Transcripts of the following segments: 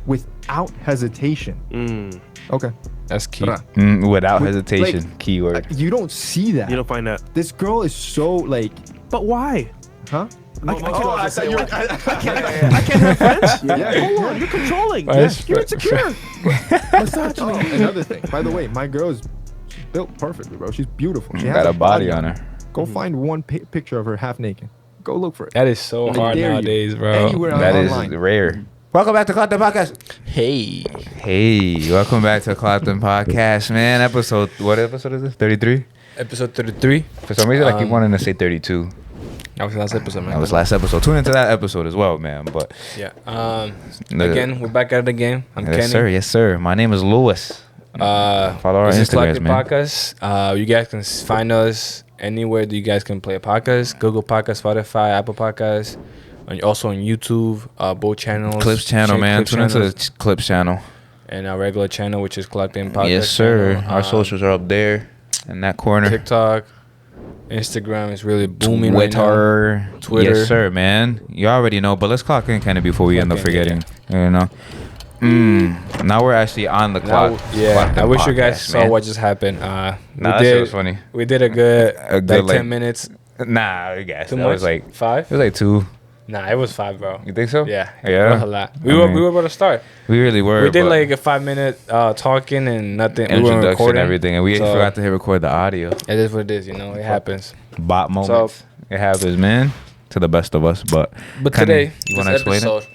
without hesitation. Okay. That's key. Without hesitation, like, keyword. You don't see that. You don't find that. This girl is so like. But why? Huh? I can't have friends? Yeah. Hold on, you're controlling. Yes. You're insecure. Misogyny. Another thing. By the way, my girl's built perfectly, bro. She's beautiful. She has Got a body on her. Go find one picture of her half naked. Go look for it. That is so hard nowadays, bro. Anywhere That online. is rare. Welcome back to Clapton Podcast. Hey, welcome back to Clapton Podcast, man. What episode is this? 33? Episode 33. For some reason, I keep wanting to say 32. That was last episode, man. That was last episode. Tune into that episode as well, man. But yeah. Again, we're back at it again. I'm Kenny. Yes, sir. My name is Lewis. Follow our Instagrams, man. Podcast. You guys can find us anywhere that you guys can play a podcast. Google Podcast, Spotify, Apple Podcasts. And also on YouTube, both channels. Clips channel, man. Tune into the Clips channel. And our regular channel, which is Collecting Podcast. Yes, sir. Our socials are up there in that corner. TikTok, Instagram is really booming right now. Twitter. Yes, sir, man. You already know, but let's clock in kind of before we end up forgetting. Yeah. You know? Now we're actually on the clock. I wish you guys saw what just happened. That shit was funny. We did a good 10 minutes. Nah, I guess. Too That much? was like 5? It was like 2. Nah, it was 5, bro. You think so? Yeah. Yeah. It was a lot. We were about to start. We really were. We did like a 5-minute talking and nothing. Introduction and everything, and we forgot to hit record the audio. It is what it is, you know. It happens. Bot moments. It happens, man. To the best of us, but today, you want to explain it?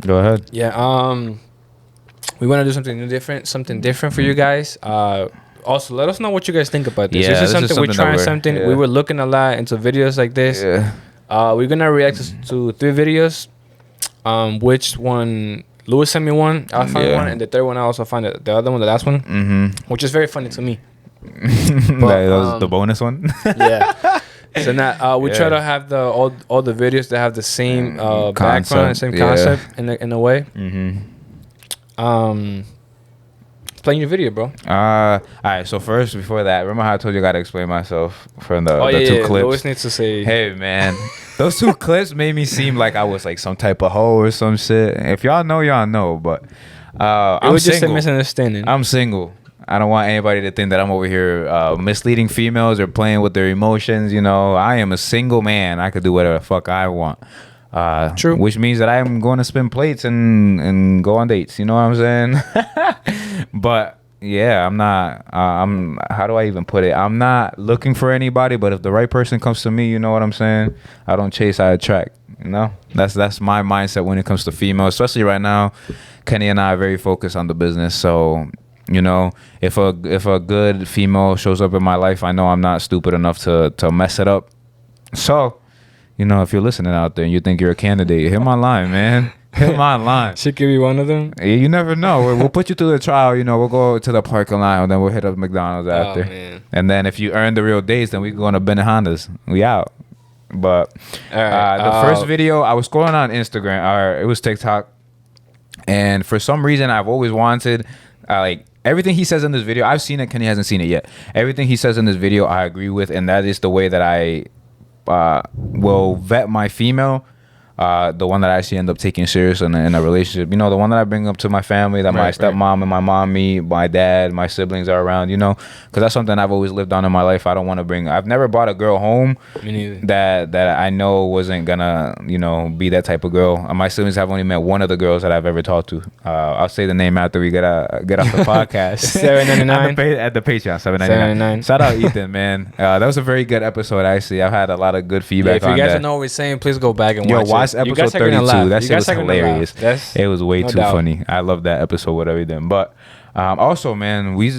Go ahead. Yeah. We want to do something different for you guys. Also, let us know what you guys think about this. Yeah, this is something we're trying. Yeah. We were looking a lot into videos like this. Yeah. We're gonna react to 3 videos. Which one? Lewis sent me one. I found one, and the third one I also found the other one, the last one, which is very funny to me. That was the bonus one. Yeah. So now we try to have all the videos that have the same background, same concept in a way. Playing your video, bro. All right. So first, before that, remember how I told you I gotta explain myself from the 2 clips? Always needs to say, "Hey, man, those 2 clips made me seem like I was like some type of hoe or some shit." If y'all know, y'all know. But it was just a misunderstanding. I'm single. I don't want anybody to think that I'm over here misleading females or playing with their emotions. You know, I am a single man. I could do whatever the fuck I want. True. Which means that I'm going to spin plates and go on dates. You know what I'm saying? But yeah, I'm not. How do I even put it? I'm not looking for anybody. But if the right person comes to me, you know what I'm saying? I don't chase. I attract. You know, that's my mindset when it comes to females. Especially right now, Kenny and I are very focused on the business. So, you know, if a good female shows up in my life, I know I'm not stupid enough to mess it up. So, you know, if you're listening out there and you think you're a candidate, hit my line, man. Hit my line. She could be one of them. You never know. We'll put you through the trial. You know, we'll go to the parking lot and then we'll hit up McDonald's after. Man. And then if you earn the real dates, then we can go on to Ben and Hondas. We out. But the first video, I was scrolling on Instagram, or it was TikTok. And for some reason, I've always wanted, like, everything he says in this video. I've seen it. Kenny hasn't seen it yet. Everything he says in this video, I agree with. And that is the way that I will vet my female, the one that I actually end up taking serious in a relationship. You know, the one that I bring up to my family, that my stepmom and my mom meet, my dad, my siblings are around, you know, because that's something I've always lived on in my life. I don't want to bring, I've never brought a girl home that I know wasn't gonna, you know, be that type of girl. My siblings have only met one of the girls that I've ever talked to. I'll say the name after we get off the podcast. $7.99 at the Patreon. $7.99. Shout out Ethan, man. That was a very good episode. Actually, I've had a lot of good feedback. If you guys don't know what we're saying, please go back and watch it. Episode 32. That shit was hilarious. It was way too funny. I love that episode with everything. But also, man, we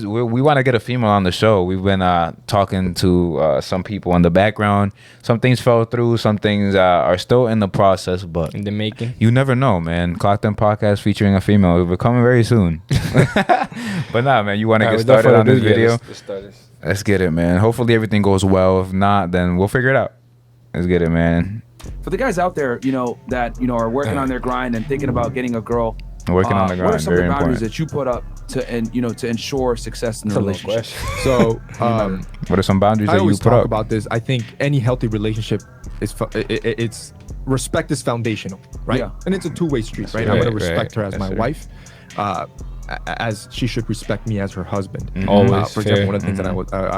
want to get a female on the show. We've been talking to some people in the background. Some things fell through. Some things are still in the process, but in the making. You never know, man. Clock Them Podcast featuring a female will be coming very soon. But nah, man, you want to get started on this video? Let's get it, man. Hopefully everything goes well. If not, then we'll figure it out. Let's get it, man. For the guys out there, you know, that, you know, are working on their grind and thinking about getting a girl, working on the grind, what are some of very the boundaries important. that you put up to, and you know, to ensure success in the relationship? So, what are some boundaries I that you always put talk up? about this. I think any healthy relationship is it's respect is foundational, right? Yeah. And it's a two-way street, right? right, I'm gonna right. respect her as Yes, my sir. wife, as she should respect me as her husband. Always For example, fair. one of the things that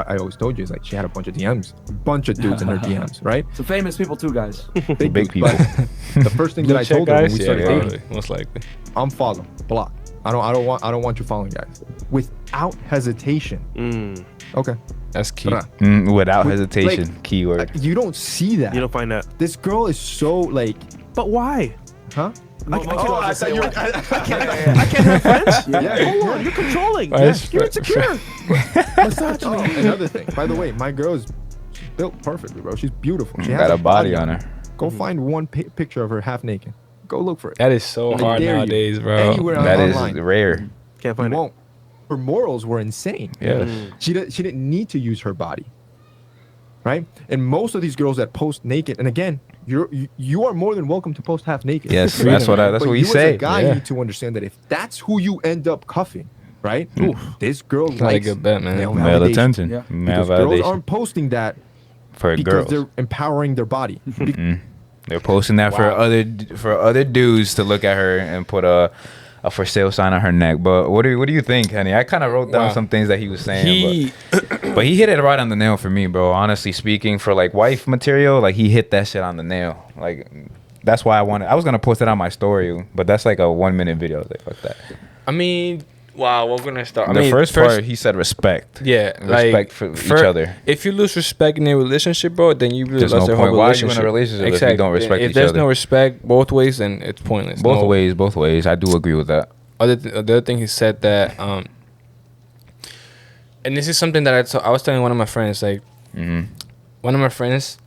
I always told you is like she had a bunch of DMs, bunch of dudes in her DMs, right? Some famous people too, guys. Big Big dudes. people. But the first thing that I told her when we started dating, probably, most likely. unfollow, block. I don't want you following guys without hesitation. Okay. That's key. Bruh. Without With- hesitation, like, keyword. You don't see that. You don't find that. This girl is so like, But why? huh? I thought you were. I can't have friends. Yeah. Hold on, you're controlling. Why is- You're insecure. Massage Oh, me. another thing. By the way, my girl is built perfectly, bro. She's beautiful. She has Got a body on her. Go find one picture of her half naked. Go look for it. That is so I hard dare you. nowadays, bro. Anywhere That is online. rare. Can't You find it. won't. Her morals were insane. Yes. She didn't need to use her body, right? And most of these girls that post naked, and again, you are more than welcome to post half naked. Yes, Right? that's But what we you say. As a guy, Yeah. you need to understand that if that's who you end up cuffing, right? This girl Not a likes good bet, man. male Male validation. attention. Yeah. Male Because girls validation. aren't posting that For because girls. they're empowering their body. They're posting that for other dudes to look at her and put a for sale sign on her neck. But what do you think, honey? I kind of wrote down Wow. some things that he was saying, but he hit it right on the nail for me, bro. Honestly speaking, for like wife material, like he hit that shit on the nail. Like that's why I was gonna post it on my story, but that's like a 1 minute video. I was like, fuck that. I mean, wow, we're gonna start. The first part, he said respect. Yeah, Respect like for each other. If you lose respect in a relationship, bro, then you really There's lost no the whole point. Why are you in relationship. a relationship if you Exactly. don't respect if each there's other? no respect both ways, then it's pointless. Both No. ways. I do agree with that. The other thing he said that, and this is something that I was telling one of my friends, like, one of my friends,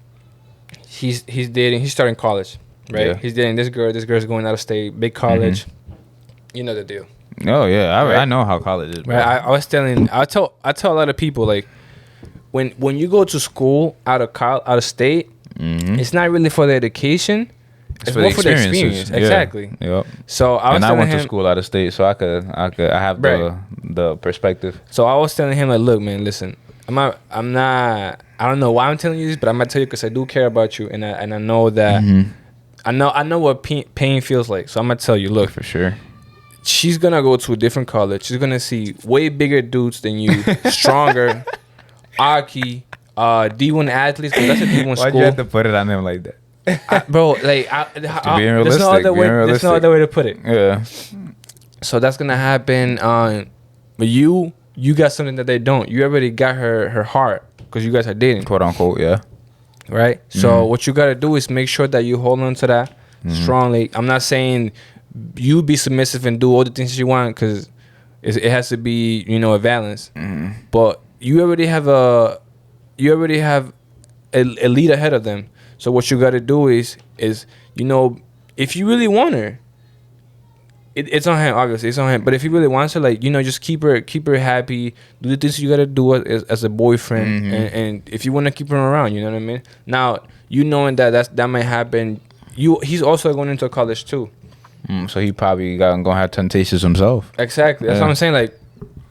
he's dating, he's starting college, right? Yeah. He's dating this girl. This girl's going out of state, big college. You know the deal. Oh yeah, Right. I know how college is. Bro. Right, I tell a lot of people, like, when you go to school out of state, it's not really for the education. It's for more the for the experiences. experience. Yeah. Exactly. Yep. So I was And I telling went him, to school out of state, so I have Right. the perspective. So I was telling him, like, look, man, listen, I don't know why I'm telling you this, but I'm gonna tell you because I do care about you, and I know that I know what pain feels like. So I'm gonna tell you, look, For sure. she's gonna go to a different college. She's gonna see way bigger dudes than you, stronger, Aki, D1 athletes. Cause that's a D1 Why'd school, you have to put it on him like that? bro. Like, being there's no realistic, other way. being There's no realistic. other way to put it. Yeah. So that's gonna happen. But you got something that they don't. You already got her heart because you guys are dating, Quote unquote. Yeah. right? So what you gotta do is make sure that you hold on to that strongly. I'm not saying you be submissive and do all the things you want because it has to be a balance. But you already have a lead ahead of them. So what you gotta do is if you really want her. It's on him, obviously. It's on him. But if he really wants her, like, just keep her happy. Do the things you gotta do as a boyfriend, and if you want to keep her around, you know what I mean. Now, knowing that might happen, he's also going into college too. So he probably gonna have temptations himself. Exactly. That's what I'm saying. Like,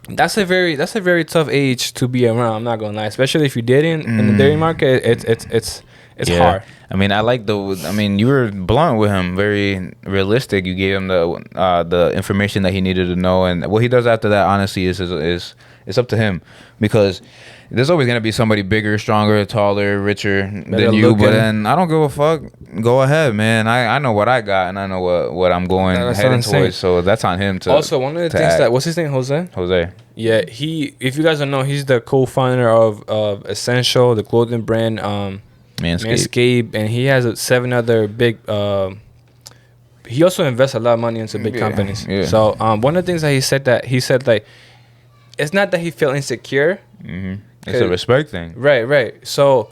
that's a very tough age to be around. I'm not gonna lie, especially if you're dating in the dating market. It's hard. I mean, you were blunt with him, very realistic. You gave him the information that he needed to know, and what he does after that, honestly, is it's up to him, because there's always gonna be somebody bigger, stronger, taller, richer Better than you. looking. But then I don't give a fuck. Go ahead, man. I know what I got, and I know what I'm going That's what heading I'm saying. towards. So that's on him to. Also, one of the to things act. what's his name, Jose? Jose. Yeah, if you guys don't know, he's the co-founder of Essential, the clothing brand. Manscaped, and he has 7 other big. He also invests a lot of money into big companies. Yeah. So one of the things that he said like, it's not that he felt insecure. It's a respect thing. Right. So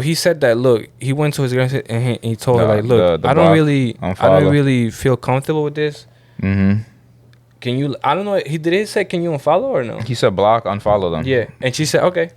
he said that, look, he went to his girlfriend and he told her, like, look, the I don't unfollow. really feel comfortable with this. Can you? I don't know. Did he say can you unfollow or no? He said block, unfollow them. Yeah, and she said okay.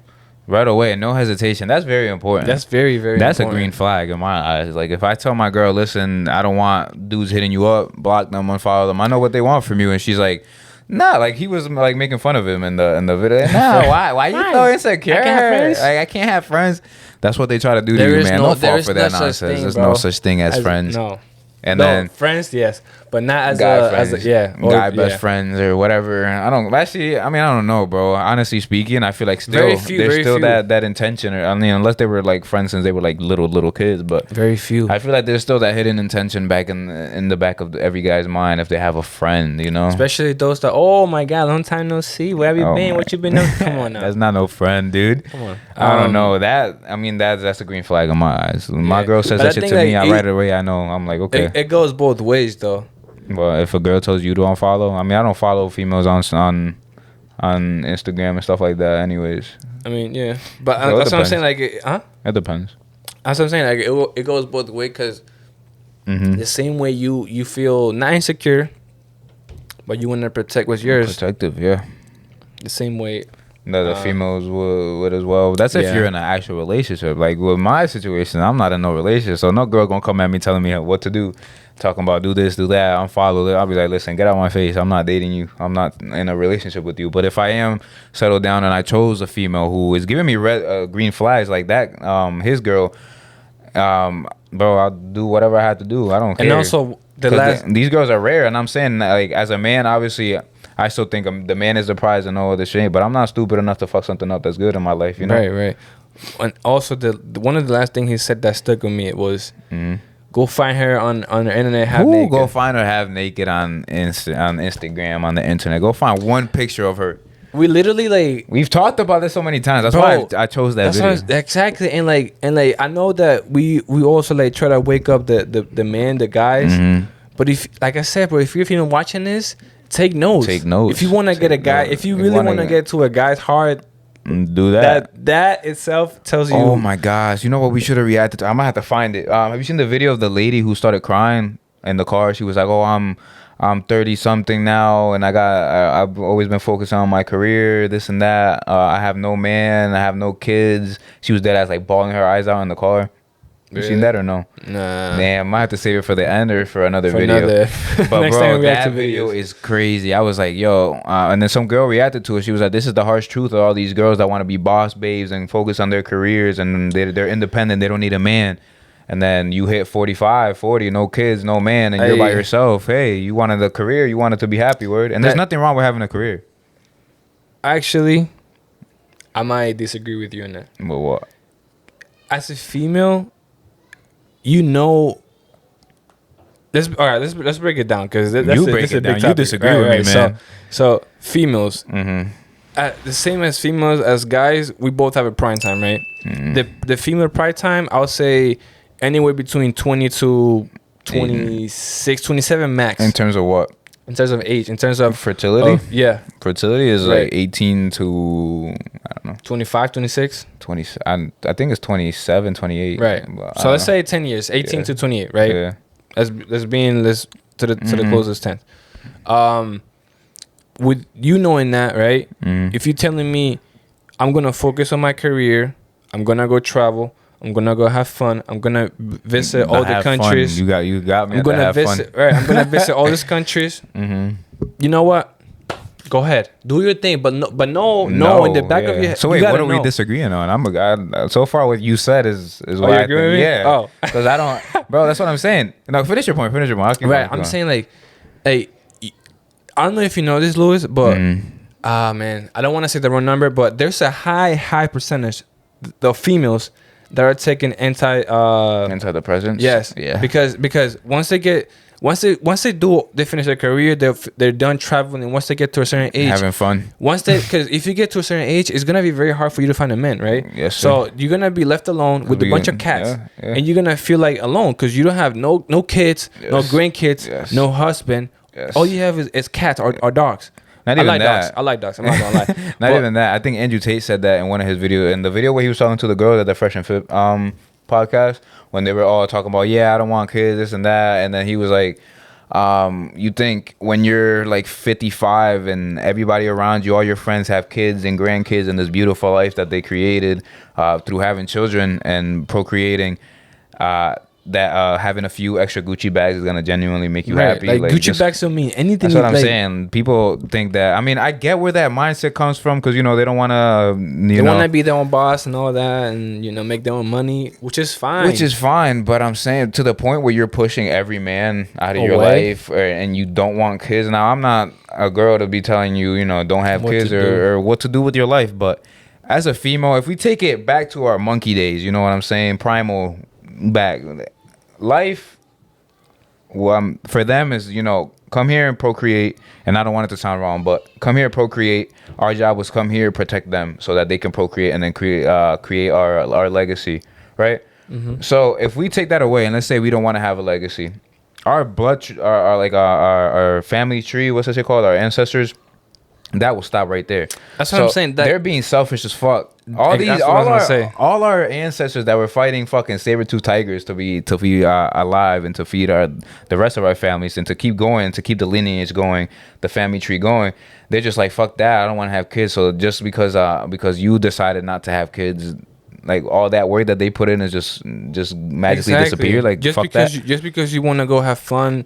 Right away, no hesitation. That's very important. That's very, very. That's important. a green flag in my eyes. Like, if I tell my girl, listen, I don't want dudes hitting you up, block them, unfollow them. I know what they want from you, and she's like, Nah, like he was like making fun of him in the video. Nah, why you so insecure? I can't have friends. Like I can't have friends. That's what they try to do There to you, is man. no- Don't there fall is for no that such nonsense. thing, There's bro. no such thing as friends. No. And No, then friends, yes, but not as guy a friends, yeah, or- guy best yeah. friends or whatever. I don't actually. I mean, I don't know, bro. Honestly speaking, I feel like still Very few, there's very still few. that intention. Or I mean, unless they were like friends since they were like little kids, but Very few. I feel like there's still that hidden intention back in the back of every guy's mind if they have a friend, you know. Especially those that, oh my god, long time no see. Where have you Oh been? my- What you been doing? Come on now. That's not no friend, dude. Come on. I don't know that. I mean, that's a green flag in my eyes. When my Yeah. girl says But that I shit think, to me, like, right away I know. I'm like, okay. It goes both ways though. Well, if a girl tells you to unfollow, I mean, I don't follow females on Instagram and stuff like that, anyways. I mean, yeah, but Well, it that's what I'm depends. saying. Like, huh? It depends. That's what I'm saying. Like, it goes both ways because the same way you feel not insecure, but you want to protect what's yours. Protective, yeah. The same way. The females would as well. That's if Yeah. you're in an actual relationship. Like with my situation, I'm not in no relationship, so no girl gonna come at me telling me what to do, talking about do this, do that, unfollow it. I'll be like, listen, get out my face. I'm not dating you. I'm not in a relationship with you. But if I am settled down and I chose a female who is giving me green flags like that, his girl, bro, I'll do whatever I have to do. I don't care. And also the 'Cause last. these girls are rare, and I'm saying like as a man, obviously. I still think the man is the prize and no other shit, but I'm not stupid enough to fuck something up that's good in my life, you know? Right. And also the one of the last things he said that stuck with me was go find her on the internet half Who naked. go find her half naked on Instagram, on the internet? Go find one picture of her. We literally like We've talked about this so many times. That's Bro, why I chose that that's video. what exactly and like I know that we also like try to wake up the men, the guys. But if like I said, bro, if you're even watching this, take notes. Take notes. If you want to get a guy, notes. if you If you really wanna want to get to a guy's heart, Do that. that itself tells you. Oh my gosh! You know what we should have reacted to? I might have to find it. Have you seen the video of the lady who started crying in the car? She was like, "Oh, I'm 30 something now, and I've always been focused on my career, this and that. I have no man, I have no kids." She was dead ass like bawling her eyes out in the car. You seen that or no? Nah. Damn, I might have to save it for the end or for another video. But Next bro, time we react that to video videos. is crazy. I was like, yo, and then some girl reacted to it. She was like, this is the harsh truth of all these girls that want to be boss babes and focus on their careers and they're independent. They don't need a man. And then you hit 45, 40, no kids, no man, and you're by Hey. yourself. Hey, you wanted a career, you wanted to be happy, word. And there's That- nothing wrong with having a career. Actually, I might disagree with you on that. But what? As a female, you know. Let's break it down because that's You a, break that's it a big down. You topic. disagree with me, man. So females, Mm-hmm. the same as females as guys, we both have a prime time, right? The female prime time, I would say anywhere between 20 to 26, 27 max. In terms of what? In terms of age, in terms of Fertility? yeah, Fertility is Right. like 18 to, I don't know, 25, 26. 20. I think it's 27, 28. Right. But I So let's don't say 10 years, 18 Yeah. to 28, right? know. Yeah. Let's to the closest 10th. With you knowing that, right? If you're telling me I'm gonna focus on my career, I'm gonna go travel, I'm gonna go have fun, I'm gonna visit all the Have fun. countries. You got me. I'm at the gonna have visit fun. right. I'm gonna visit all these countries. You know what? Go ahead, do your thing, but no, in the back of your head. So you wait, what gotta are we know. disagreeing on? I'm a guy. So far, what you said is what you I agree think. with me? Yeah. Oh. Because I don't, bro. That's what I'm saying. No, finish your point. I'll keep Right. going. I'm saying like, hey, I don't know if you know this, Louis, but man, I don't want to say the wrong number, but there's a high percentage of females that are taking antidepressants. yes, Yeah. because once they finish their career, they're done traveling, and once they get to a certain age, Having fun. because if you get to a certain age, it's gonna be very hard for you to find a man, right? Yes, So sir. you're gonna be left alone with a bunch of cats, yeah. and you're gonna feel like alone because you don't have no kids, no Yes. grandkids, Yes. no husband. Yes. All you have is cats or dogs. Not I even like that. dogs. I like dogs. I'm not gonna lie. Not But- even that. I think Andrew Tate said that in one of his videos. In the video where he was talking to the girl at the Fresh and Fit podcast, when they were all talking about, yeah, I don't want kids, this and that, and then he was like, you think when you're like 55 and everybody around you, all your friends have kids and grandkids and this beautiful life that they created through having children and procreating, that having a few extra Gucci bags is gonna genuinely make you Right, happy. like Gucci just- bags don't mean anything. That's what I'm like, saying. People think that. I mean, I get where that mindset comes from because they don't want to. They want to be their own boss and all that, and make their own money, which is fine. Which is fine, but I'm saying to the point where you're pushing every man out of your Away. life, and you don't want kids. Now, I'm not a girl to be telling you, don't have What kids to do. or what to do with your life. But as a female, if we take it back to our monkey days, you know what I'm saying, primal back life. Well, for them is come here and procreate. And I don't want it to sound wrong, but come here, procreate. Our job was come here, protect them, so that they can procreate and then create our legacy, right? Mm-hmm. So if we take that away, and let's say we don't want to have a legacy, our our family tree, what's that shit called? Our ancestors, that will stop right there. That's what I'm saying. That- They're being selfish as fuck. That's what I was gonna say. All our ancestors that were fighting fucking saber-tooth tigers to be alive and to feed the rest of our families and to keep going, to keep the lineage going, the family tree going. They're just like, fuck that. I don't want to have kids. So just because you decided not to have kids, like all that work that they put in is just magically disappear. Like just fuck because that. just because you want to go have fun,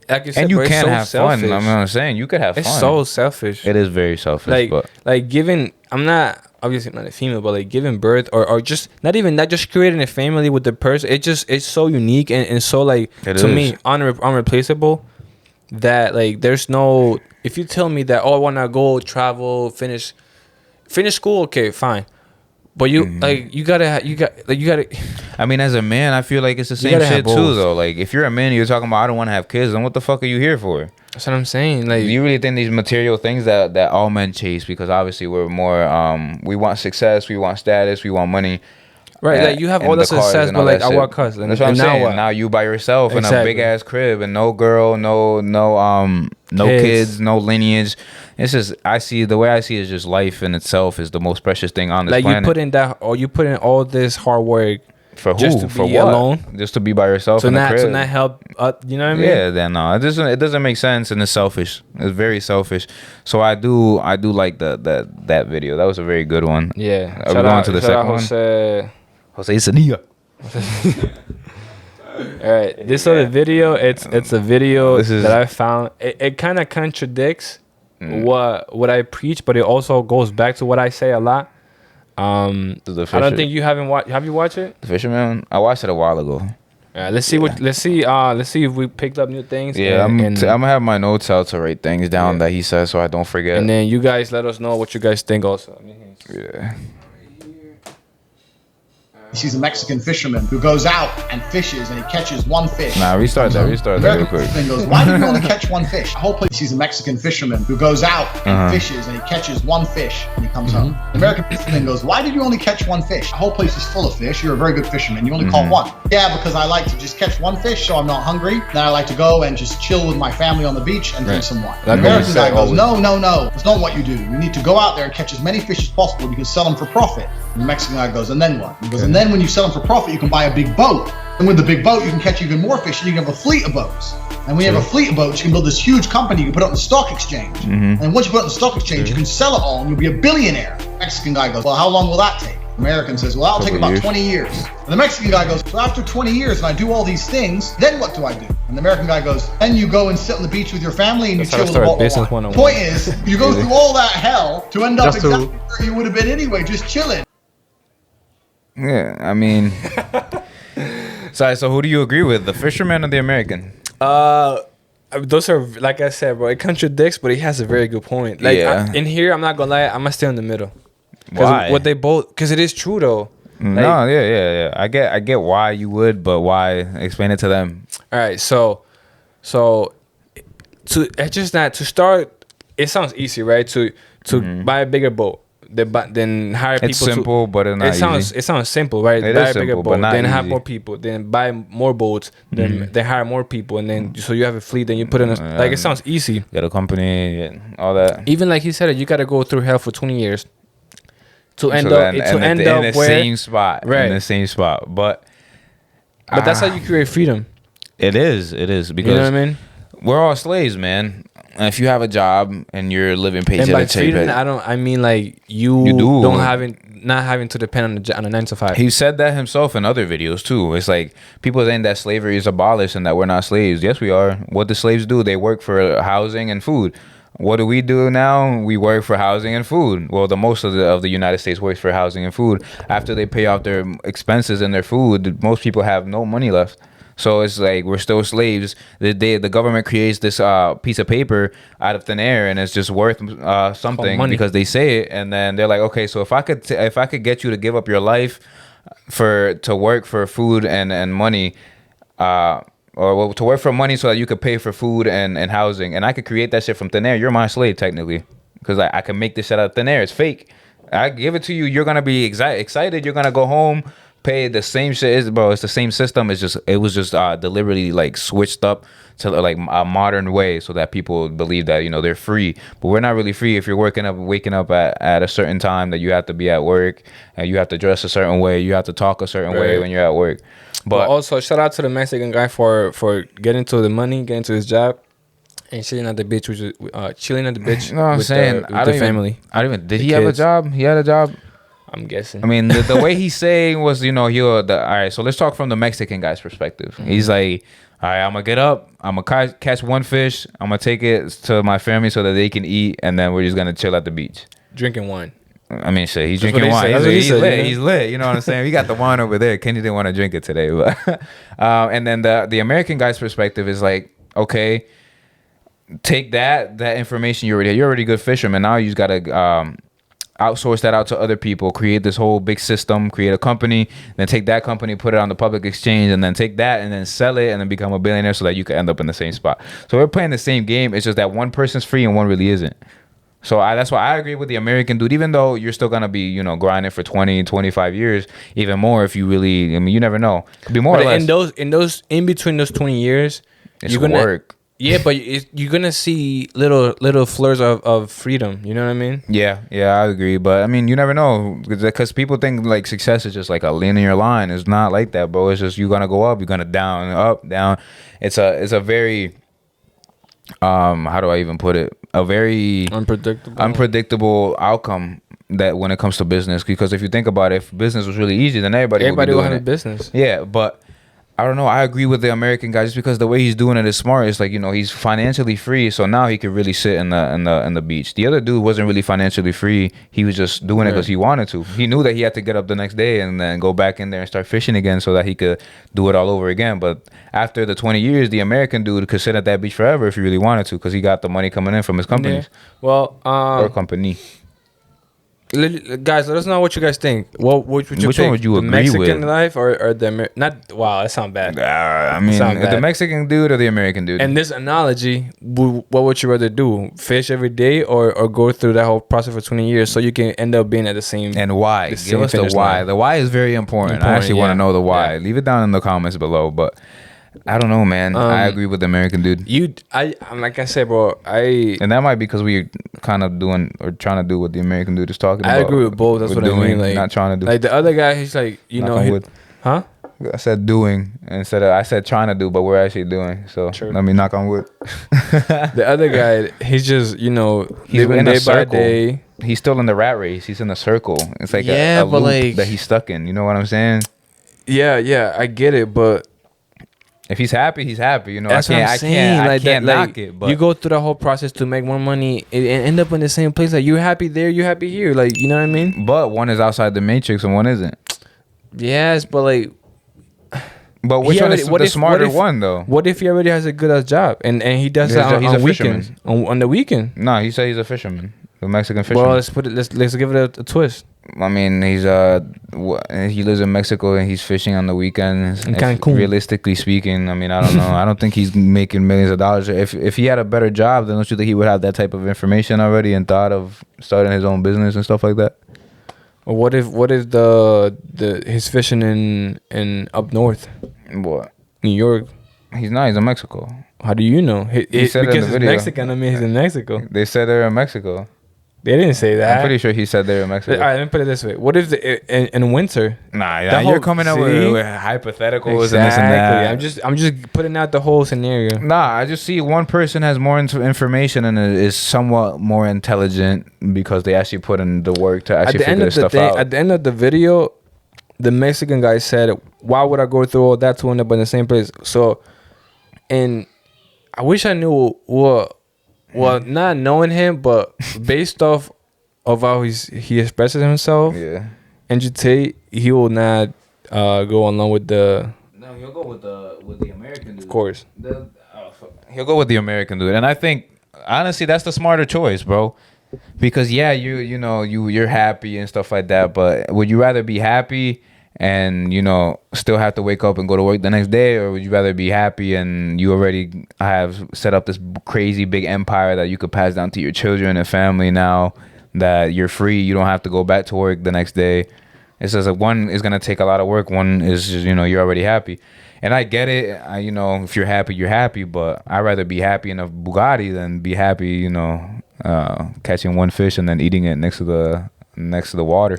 like you said, And you bro, it's can so have selfish. fun. I'm saying you could have It's fun. so selfish. It is very selfish. But like giving. I'm not obviously not a female, but like giving birth or just not just creating a family with the person. It's so unique and so like It to is. me unreplaceable. That like there's no. If you tell me that I want to go travel, finish school, okay, fine. But you you gotta. I mean, as a man, I feel like it's the same gotta have shit too, both. though. Like, if you're a man, you're talking about I don't want to have kids. Then what the fuck are you here for? That's what I'm saying. Like Do you really think these material things that all men chase? Because obviously we're more we want success, we want status, we want money. right, like you have all and the cars success, and but all like that I shit. want cars. And That's what I'm now saying. what? Now you by yourself in a Exactly. big ass crib and no girl, no Kids. kids, no lineage. It's just the way I see it is just life in itself is the most precious thing on this Like planet. you put in all this hard work For who? just to For be what? alone? Just to be by yourself to in a crib. not help. You know what I mean? Yeah, then no, it doesn't make sense and it's selfish. It's very selfish. So I do like that video. That was a very good one. Yeah. Are we going to the second one? Jose. Jose Sanilla. All right. This other video, it's a video This is- that I found. It kind of contradicts what I preach, but it also goes back to what I say a lot. I don't think you haven't watched. Have you watched it? The Fisherman. I watched it a while ago. All right, let's see if we picked up new things. Yeah, I'm and gonna have my notes out to write things down that he says so I don't forget. and then you guys let us know what you guys think also. Yeah. She's a Mexican fisherman who goes out and fishes and he catches one fish. Nah, restart that real American quick. fisherman goes, why do you only catch one fish? Hopefully she's a Mexican fisherman who goes out and fishes and he catches one fish and he comes home. American fisherman goes, why did you only catch one fish? The whole place is full of fish. You're a very good fisherman. You only caught one. Yeah, because I like to just catch one fish so I'm not hungry. Then I like to go and just chill with my family on the beach and drink some wine. The That's what American we guy say goes, always. no, that's not what you do. You need to go out there and catch as many fish as possible. You can sell them for profit. And the Mexican guy goes, and then what? He goes, and then when you sell them for profit, you can buy a big boat. And with the big boat, you can catch even more fish and you can have a fleet of boats. And when you have a fleet of boats, you can build this huge company. You can put it on the stock exchange. And once you put it on the stock exchange, you can sell it all and you'll be a billionaire. Mexican guy goes, well, how long will that take? American says, well, that'll take about 20 years. And the Mexican guy goes, so after 20 years and I do all these things, then what do I do? And the American guy goes, then you go and sit on the beach with your family and you That's how chill to with a start bottle business of wine. 101. Point is, you go through all that hell to end up Just to- exactly where you would have been anyway, just chilling. Yeah, I mean. So who do you agree with, the Fisherman or the American? Those are, like I said, bro, it contradicts, but he has a very good point. Like Yeah. in here, I'm not gonna lie, I'm gonna stay in the middle. Why? What they both, because it is true though. No, yeah. I get why you would, but why? Explain it to them. All right, so to it's just not to start. It sounds easy, right? To buy a bigger boat, then hire people. It's simple, but it's not easy. It sounds simple, right? It buy is a bigger simple, but boat, not then have easy. more people, then buy more boats, then hire more people, and then so you have a fleet. Then you put in like it sounds easy. Get a company and all that. Even like he said, you got to go through hell for 20 years to end So up then- end in up the where. same spot. Right. In the same spot. But But that's how you create freedom. it is because You know what I mean? we're all slaves, man. And if you have a job and you're living And paycheck by to freedom, paycheck, I mean like you You do. don't have it. not having to depend on a 9 to 5. He said that himself in other videos too. It's like people saying that slavery is abolished and that we're not slaves. Yes, we are. What do slaves do? They work for housing and food. What do we do now? We work for housing and food. Well, the most of the United States works for housing and food. After they pay off their expenses and their food, most people have no money left. So it's like we're still slaves. The government creates this piece of paper out of thin air, and it's just worth something because they say it, and then they're like, okay, so if I could get you to give up your life to work for food and money, or to work for money so that you could pay for food and housing, and I could create that shit from thin air, you're my slave technically, because I can make this shit out of thin air. It's fake. I give it to you. You're gonna be excited. You're gonna go home. Pay the same shit, bro. It's the same system. It was just deliberately like switched up to like a modern way so that people believe that they're free, but we're not really free. If you're waking up at a certain time that you have to be at work, and you have to dress a certain way, you have to talk a certain way when you're at work. But also shout out to the Mexican guy for getting to the money, getting to his job, and chilling at the beach, which is chilling at the beach. You know what I'm saying? With the family. Did he have a job? He had a job. I'm guessing. I mean, the way he's saying was, all right, so let's talk from the Mexican guy's perspective. Mm-hmm. He's like, all right, I'm going to get up. I'm going to catch one fish. I'm going to take it to my family so that they can eat. And then we're just going to chill at the beach. Drinking wine. I mean, shit, he's drinking wine. He's lit. He's lit. You know what I'm saying? We got the wine over there. Kenny didn't want to drink it today. But and then the American guy's perspective is like, okay, take that information you're already a good fisherman. Now you just got to outsource that out to other people, create this whole big system, create a company, then take that company, put it on the public exchange, and then take that and then sell it and then become a billionaire so that you can end up in the same spot. So we're playing the same game. It's just that one person's free and one really isn't. So that's why I agree with the American dude, even though you're still going to be, grinding for 20, 25 years, even more if you really, you never know. Could be more or less. In between those 20 years, it's work. Yeah, but you're gonna see little flurs of freedom. You know what I mean? Yeah, I agree. But I mean, you never know, because people think like success is just like a linear line. It's not like that, bro. It's just you're gonna go up, you're gonna down, up, down. It's a very how do I even put it? A very unpredictable outcome that when it comes to business. Because if you think about it, if business was really easy, then everybody would have a business. Yeah, but I don't know. I agree with the American guy just because the way he's doing it is smart. It's like, he's financially free, so now he could really sit in the beach. The other dude wasn't really financially free. He was just doing it because he wanted to. He knew that he had to get up the next day and then go back in there and start fishing again so that he could do it all over again. But after the 20 years, the American dude could sit at that beach forever if he really wanted to, because he got the money coming in from his companies. Yeah. Well, or company. Guys, let us know what you guys think. Which one would you agree with? The Mexican life or the not? Wow, that sounds bad. I mean, the Mexican dude or the American dude. And this analogy, what would you rather do? Fish every day or go through that whole process for 20 years so you can end up being at the same? And why? Give us the why. Line. The why is very important. I actually want to know the why. Yeah. Leave it down in the comments below. But I don't know, man. I agree with the American dude. Like I said, bro. And that might be because we're kind of doing or trying to do what the American dude is talking about. I agree with both. That's what I mean. Like, not trying to do. Like the other guy, he's like, huh? I said doing instead of I said trying to do, but we're actually doing. So let me knock on wood. The other guy, he's just he's living day by day. He's still in the rat race. He's in the circle. It's like a loop that he's stuck in. You know what I'm saying? Yeah, I get it, but. If he's happy, he's happy. That's what I'm saying. I can't knock it. But you go through the whole process to make more money and end up in the same place. Like, you're happy there, you're happy here. Like, you know what I mean? But one is outside the matrix and one isn't. Yes, but like. But which one is the smarter one, though? What if he already has a good job and he does that on weekends? On the weekend? No, he said he's a fisherman. A Mexican fisherman. Well, let's give it a twist. I mean, he lives in Mexico and he's fishing on the weekends. In Cancun. Realistically speaking, I mean, I don't know. I don't think he's making millions of dollars. If he had a better job, then don't you think he would have that type of information already and thought of starting his own business and stuff like that? Or what if his fishing in up north? What? New York. He's not. He's in Mexico. How do you know? He said because in the video. He's Mexican. I mean, he's in Mexico. They said they're in Mexico. They didn't say that. I'm pretty sure he said they were in Mexico. All right, let me put it this way. What if in winter? Nah, The you're whole- coming up see? with hypotheticals and this and that. I'm just putting out the whole scenario. Nah, I just see one person has more information and is somewhat more intelligent because they actually put in the work to actually figure this stuff out. At the end of the video, the Mexican guy said, "Why would I go through all that to end up in the same place?" So, and I wish I knew what. Well, not knowing him, but based off of how he expresses himself, Yeah. and Tate, he will not go along with the. No, he'll go with the American dude. Of course. He'll go with the American dude, and I think honestly that's the smarter choice, bro. Because yeah, you're happy and stuff like that, but would you rather be happy and still have to wake up and go to work the next day, or would you rather be happy and you already have set up this crazy big empire that you could pass down to your children and family now that you're free, you don't have to go back to work the next day? It's just like one is gonna take a lot of work, one is just, you're already happy. And I get it, if you're happy, you're happy, but I'd rather be happy in a Bugatti than be happy, catching one fish and then eating it next to the water,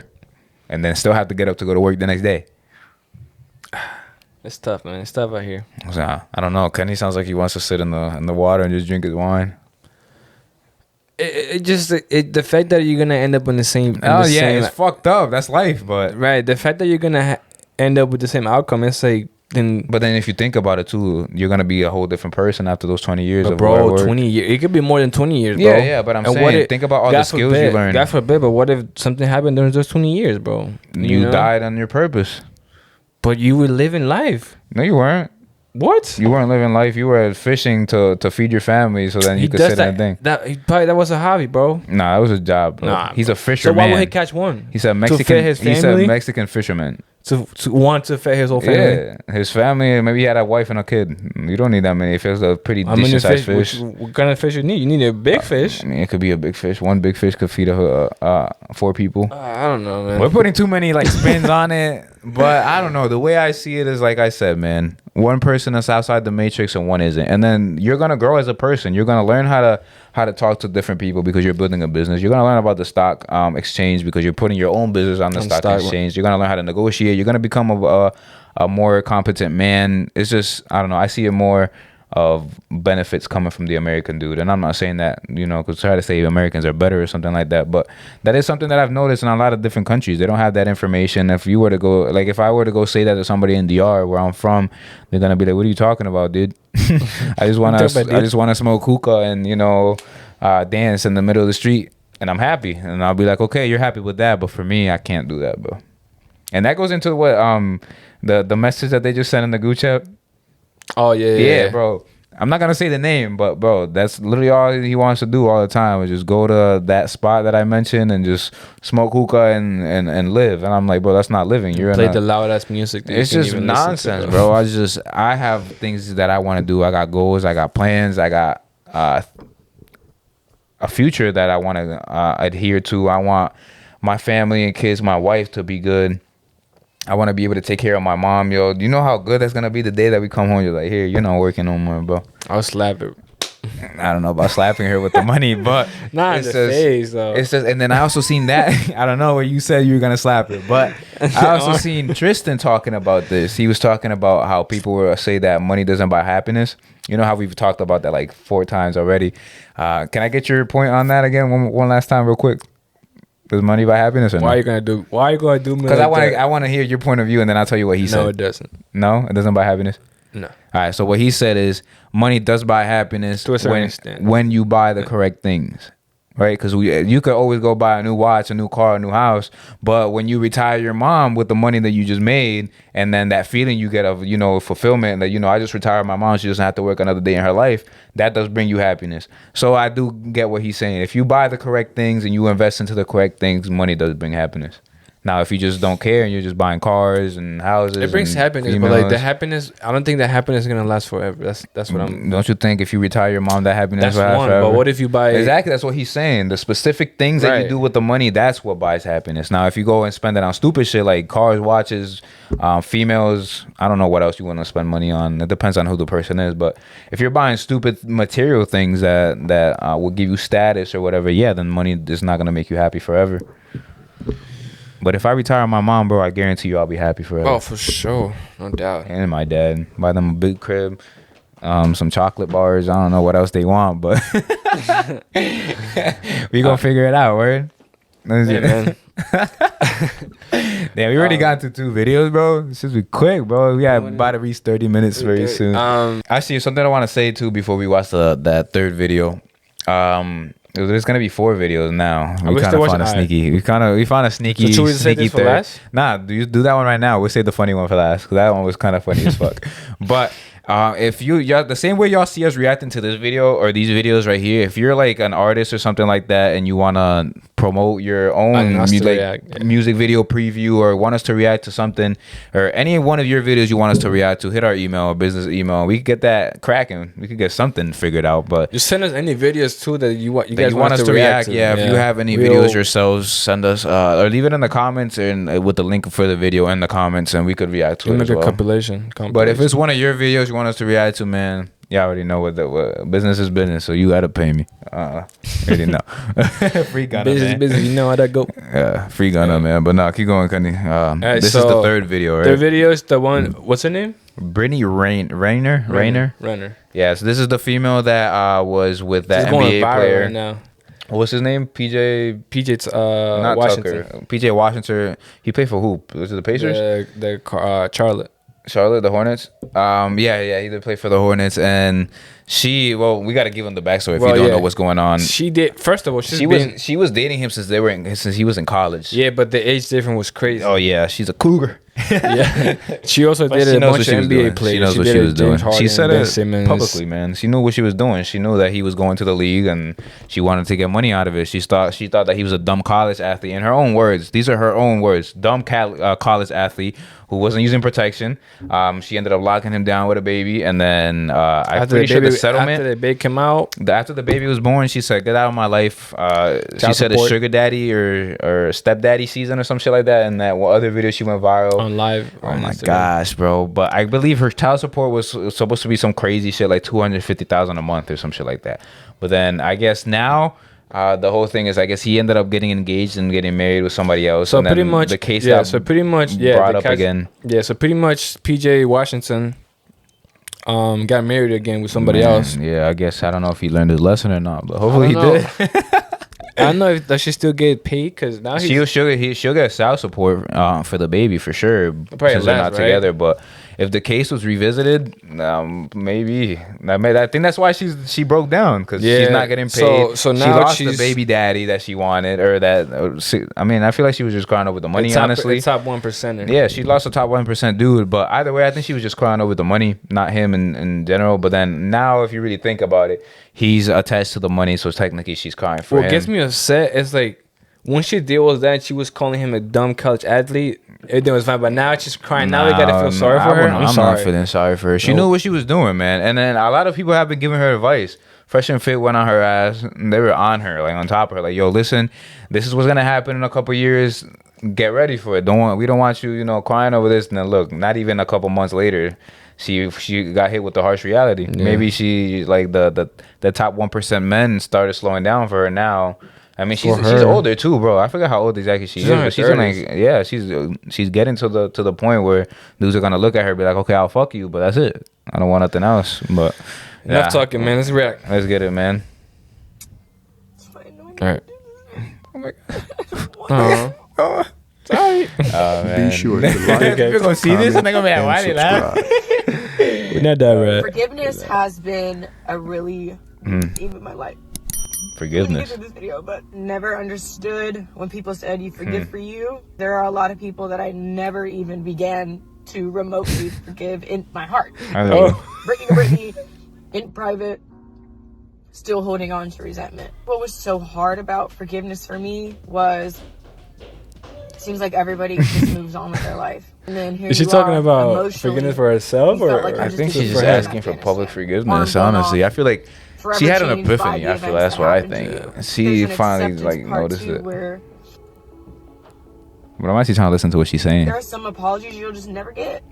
and then still have to get up to go to work the next day. It's tough, man. It's tough out here. So, I don't know. Kenny sounds like he wants to sit in the water and just drink his wine. The fact that you're gonna end up in the same. It's fucked up. That's life, but right. The fact that you're gonna end up with the same outcome, it's like then. But then if you think about it too, you're gonna be a whole different person after those 20 years. But of bro, hard work. 20 years. It could be more than 20 years, bro. Yeah. But I'm saying, think about all the skills you learned. God forbid, but what if something happened during those 20 years, bro? You died on your purpose. But you were living life. No, you weren't. What? You weren't living life. You were fishing to feed your family, so then you could sit in that thing. That was a hobby, bro. Nah, that was a job, bro. Nah, he's a fisherman. So why would he catch one? He's a Mexican. To feed his family? He's a Mexican fisherman. To want to feed his whole family. Yeah, his family. Maybe he had a wife and a kid. You don't need that many. If it's a pretty decent sized fish. What kind of fish you need? You need a big fish. I mean, it could be a big fish. One big fish could feed 4 people. I don't know, man. We're putting too many spins on it, but I don't know. The way I see it is like I said, man. One person is outside the matrix and one isn't, and then you're gonna grow as a person. You're gonna learn how to talk to different people because you're building a business. You're gonna learn about the stock exchange because you're putting your own business on the stock exchange. You're gonna learn how to negotiate. You're gonna become a more competent man. It's just, I don't know. I see it more of benefits coming from the American dude, and I'm not saying that because try to say Americans are better or something like that, but that is something that I've noticed in a lot of different countries. They don't have that information. If you were to go, if I were to go say that to somebody in DR where I'm from, they're gonna be like, "What are you talking about, dude? I just wanna smoke hookah and dance in the middle of the street, and I'm happy." And I'll be like, "Okay, you're happy with that, but for me, I can't do that, bro." And that goes into what the message that they just sent in the group chat. Oh yeah, bro. I'm not gonna say the name, but bro, that's literally all he wants to do all the time is just go to that spot that I mentioned and just smoke hookah and live. And I'm like, bro, that's not living. You're play the loud ass music. It's just nonsense, bro. I have things that I want to do. I got goals. I got plans. I got a future that I want to adhere to. I want my family and kids, my wife to be good. I want to be able to take care of my mom, yo. Do you know how good that's going to be the day that we come home? You're like, here, you're not working no more, bro. I'll slap it. I don't know about slapping her with the money, but not in the face, though. It's just, and then I also seen that. I don't know where you said you were going to slap her, but I also seen Tristan talking about this. He was talking about how people will say that money doesn't buy happiness. You know how we've talked about that 4 times already. Can I get your point on that again one last time real quick? Does money buy happiness or Why are you gonna do me? Because I want to hear your point of view, and then I'll tell you what he said. No, it doesn't. No, it doesn't buy happiness. No. All right. So what he said is money does buy happiness to a certain extent when you buy the correct things, right? Because you could always go buy a new watch, a new car, a new house, but when you retire your mom with the money that you just made, and then that feeling you get of fulfillment that I just retired my mom, she doesn't have to work another day in her life. That does bring you happiness. So I do get what he's saying. If you buy the correct things and you invest into the correct things, money does bring happiness. Now, if you just don't care and you're just buying cars and houses, It brings and happiness, but like the happiness, I don't think that happiness is gonna last forever. That's what I'm. Don't you think if you retire your mom, that happiness That's will last one. forever? But what if you buy Exactly, that's what he's saying. The specific things that you Right. do with the money, that's what buys happiness. Now, if you go and spend it on stupid shit like cars, watches, females, I don't know what else you want to spend money on. It depends on who the person is. But if you're buying stupid material things that will give you status or whatever, yeah, then money is not gonna make you happy forever. But if I retire my mom, bro, I guarantee you I'll be happy forever. Oh, for sure, no doubt. And my dad, buy them a big crib, some chocolate bars. I don't know what else they want, but we gonna figure it out, word. Yeah, man. Damn, we already got to 2 videos, bro. This should be quick, bro. We got about to reach 30 minutes very soon. Actually, something I want to say too before we watch that third video. There's gonna be 4 videos now. We kind of found a sneaky. We found a sneaky. So should we say this for last? Nah, do that one right now. We'll save the funny one for last because that one was kind of funny as fuck. But if y'all the same way y'all see us reacting to this video or these videos right here, if you're like an artist or something like that and you wanna promote your own music video preview or want us to react to something or any one of your videos you want us to react to, hit our email, business email. We could get that cracking. We could get something figured out. But just send us any videos too that you guys want us to react to. Yeah, if you have any videos yourselves, send us or leave it in the comments and with the link for the video in the comments, and we could react to it. Make a compilation. But if it's one of your videos you want us to react to, man, you already know what business is business, so you gotta pay me. Already know. Free gunner, business, man. business. You know how that go. Yeah, free gunner, man. But no, keep going, Cunny. Right, this is the third video, right? Third video is the one. What's her name? Brittany Rayner. Yeah, so this is the female that was with that She's going NBA viral player. right now. What's his name? PJ not Washington. Tucker. PJ Washington. He played for who? Was it the Pacers? Charlotte. Charlotte, the Hornets. He did play for the Hornets, and we got to give him the backstory if you don't know what's going on. She did. First of all, she was dating him since he was in college. Yeah, but the age difference was crazy. Oh yeah, she's a cougar. Yeah, she also dated a bunch of NBA players. She knows what she was doing. She said it Simmons. publicly, man. She knew what she was doing. She knew that he was going to the league, and she wanted to get money out of it. She thought that he was a dumb college athlete. In her own words, these are her own words. Dumb college athlete who wasn't using protection. She ended up locking him down with a baby, and then I'm pretty sure the settlement after the baby came out. After the baby was born, she said, "Get out of my life." She said a sugar daddy or stepdaddy season or some shit like that. And that other video she went viral on live. Oh my gosh, bro! But I believe her child support was supposed to be some crazy shit like $250,000 a month or some shit like that. But then I guess now the whole thing is I guess he ended up getting engaged and getting married with somebody else. So and pretty then much the case brought up again. Yeah, so pretty much PJ Washington got married again with somebody else. Yeah, I guess I don't know if he learned his lesson or not, but hopefully he did. I don't know if that should still get paid because now she'll get child support for the baby for sure. Probably since they're not together. But if the case was revisited, maybe I think that's why she broke down because she's not getting paid. So now she lost the baby daddy that she wanted, or that. I mean, I feel like she was just crying over the money. Honestly, the top 1%. Yeah, she lost the top 1% dude. But either way, I think she was just crying over the money, not him in general. But then now, if you really think about it, he's attached to the money, so technically she's crying for him. What gets me upset is like when she did was that she was calling him a dumb college athlete. Everything was fine, but now she's crying. Now we gotta feel sorry for her. I'm not feeling sorry for her. She knew what she was doing, man. And then a lot of people have been giving her advice. Fresh and Fit went on her ass. And they were on her, like on top of her, like, "Yo, listen, this is what's gonna happen in a couple years. Get ready for it. We don't want you, crying over this." And then look, not even a couple months later, she got hit with the harsh reality. Yeah. Maybe she like the top 1% men started slowing down for her now. I mean, she's older too, bro. I forgot how old exactly she is, but she's she's getting to the point where dudes are gonna look at her and be like, "Okay, I'll fuck you, but that's it. I don't want nothing else." But enough talking, man. Let's react. Let's get it, man. All right. Oh my god. Oh, sorry. Man. Be sure to like, you're gonna see this and they're gonna be like, "Why did laugh?" We're not that right. Forgiveness has been a really even my life. Forgiveness. This video, but never understood when people said you forgive for you. There are a lot of people that I never even began to remotely forgive in my heart. Breaking a Britney in private, still holding on to resentment. What was so hard about forgiveness for me was Seems like everybody just moves on with their life. And then here Is she you talking are, about emotionally, forgiveness for herself, you felt or like you I just think did she's the just same asking for Afghanistan. public forgiveness. Arms going Honestly, off, I feel like forever she had an changed by epiphany. the I feel events that's that what I happened to think. you. She There's an finally acceptance like part noticed too, it. where But I'm actually trying to listen to what she's saying. there are some apologies you'll just never get.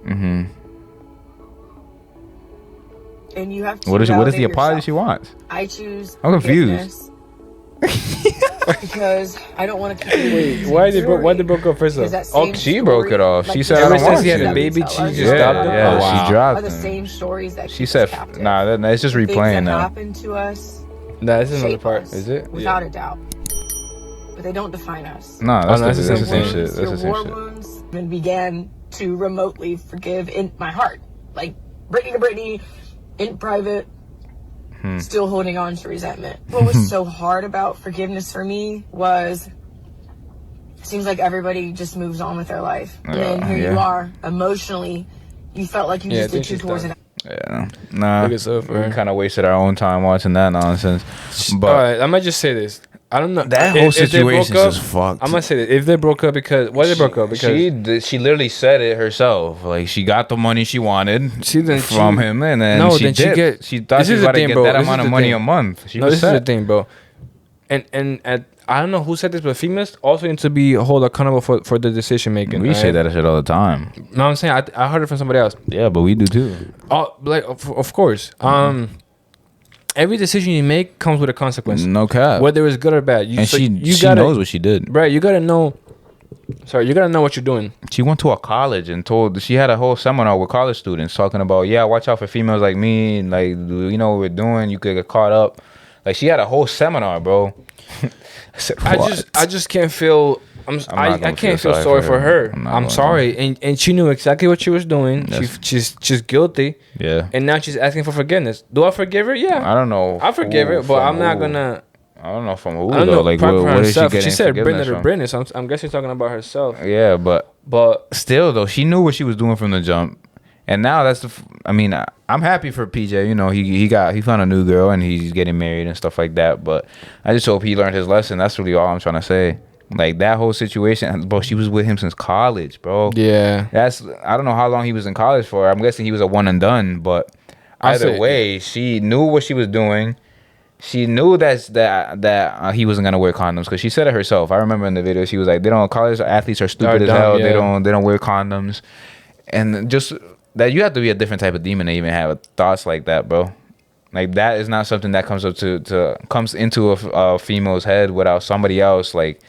Mm-hmm. And you have to What is the validate apology yourself. she wants? I choose I'm confused. forgiveness because I don't want to keep Wait, why they broke up first? Because Though? that same She broke it off. She said, ever I don't since want he had you. a baby, she just Yeah, stopped him. yeah, Oh, wow. she dropped are the him. same stories that She keep said, us captive. nah, it's just The things replaying that now. happen to us Nah, this is another shape part. us, Is it? without a doubt, but they don't define us. Nah, Oh, that's no, the that's the same same shit. That's the Your same war shit. wounds and began to remotely forgive in my heart, like Brittany to Brittany, in private. Still holding on to resentment. What was so hard about forgiveness for me was it seems like everybody just moves on with their life. And then here you are, emotionally, you felt like you Yeah, I just did think two she's tours. done. Yeah, nah. Look at so We far. kind of wasted our own time watching that nonsense. All But right, I might just say this. I don't know. that If- whole if they situation broke is just fucked. I'm gonna say that if they broke up because why they broke up because she literally said it herself. Like she got the money she wanted from him, and then No, she then she dipped. get- She thought this she is was the about to thing, get bro. that This is amount of the money thing. a month. She no, was this is the set. thing, bro. And I don't know who said this, but females also need to be held accountable for the decision making. We say that shit all the time. No, I'm saying I heard it from somebody else. Yeah, but we do too. Oh, like of course. Every decision you make comes with a consequence, No cap. whether it's good or bad. You, And so she knows what she did. Right, you gotta know. Sorry, you gotta know what you're doing. She went to a college and she had a whole seminar with college students talking about, yeah, watch out for females like me. Like, you know what we're doing? You could get caught up. Like, she had a whole seminar, bro. I said, what? I just can't feel. I can't feel sorry for her. I'm sorry, and she knew exactly what she was doing. She's guilty. Yeah. And now she's asking for forgiveness. Do I forgive her? Yeah. I don't know. I forgive her, but I'm not gonna. I don't know from who I don't though. know. Like, Probably what is she herself. getting She said forgiveness Brendan or from? Brendan, so I'm guessing she's talking about herself. Yeah, but But still though, she knew what she was doing from the jump. And now that's I mean, I'm happy for PJ. You know, he found a new girl and he's getting married and stuff like that. But I just hope he learned his lesson. That's really all I'm trying to say. Like that whole situation, bro. She was with him since college, bro. yeah, I don't know how long he was in college for. I'm guessing he was a one and done. But either way, she knew what she was doing. She knew that he wasn't gonna wear condoms because she said it herself. I remember in the video she was like, college athletes are stupid as hell. Yeah. They don't wear condoms, and just that you have to be a different type of demon to even have thoughts like that, bro. Like that is not something that comes into a female's head without somebody else like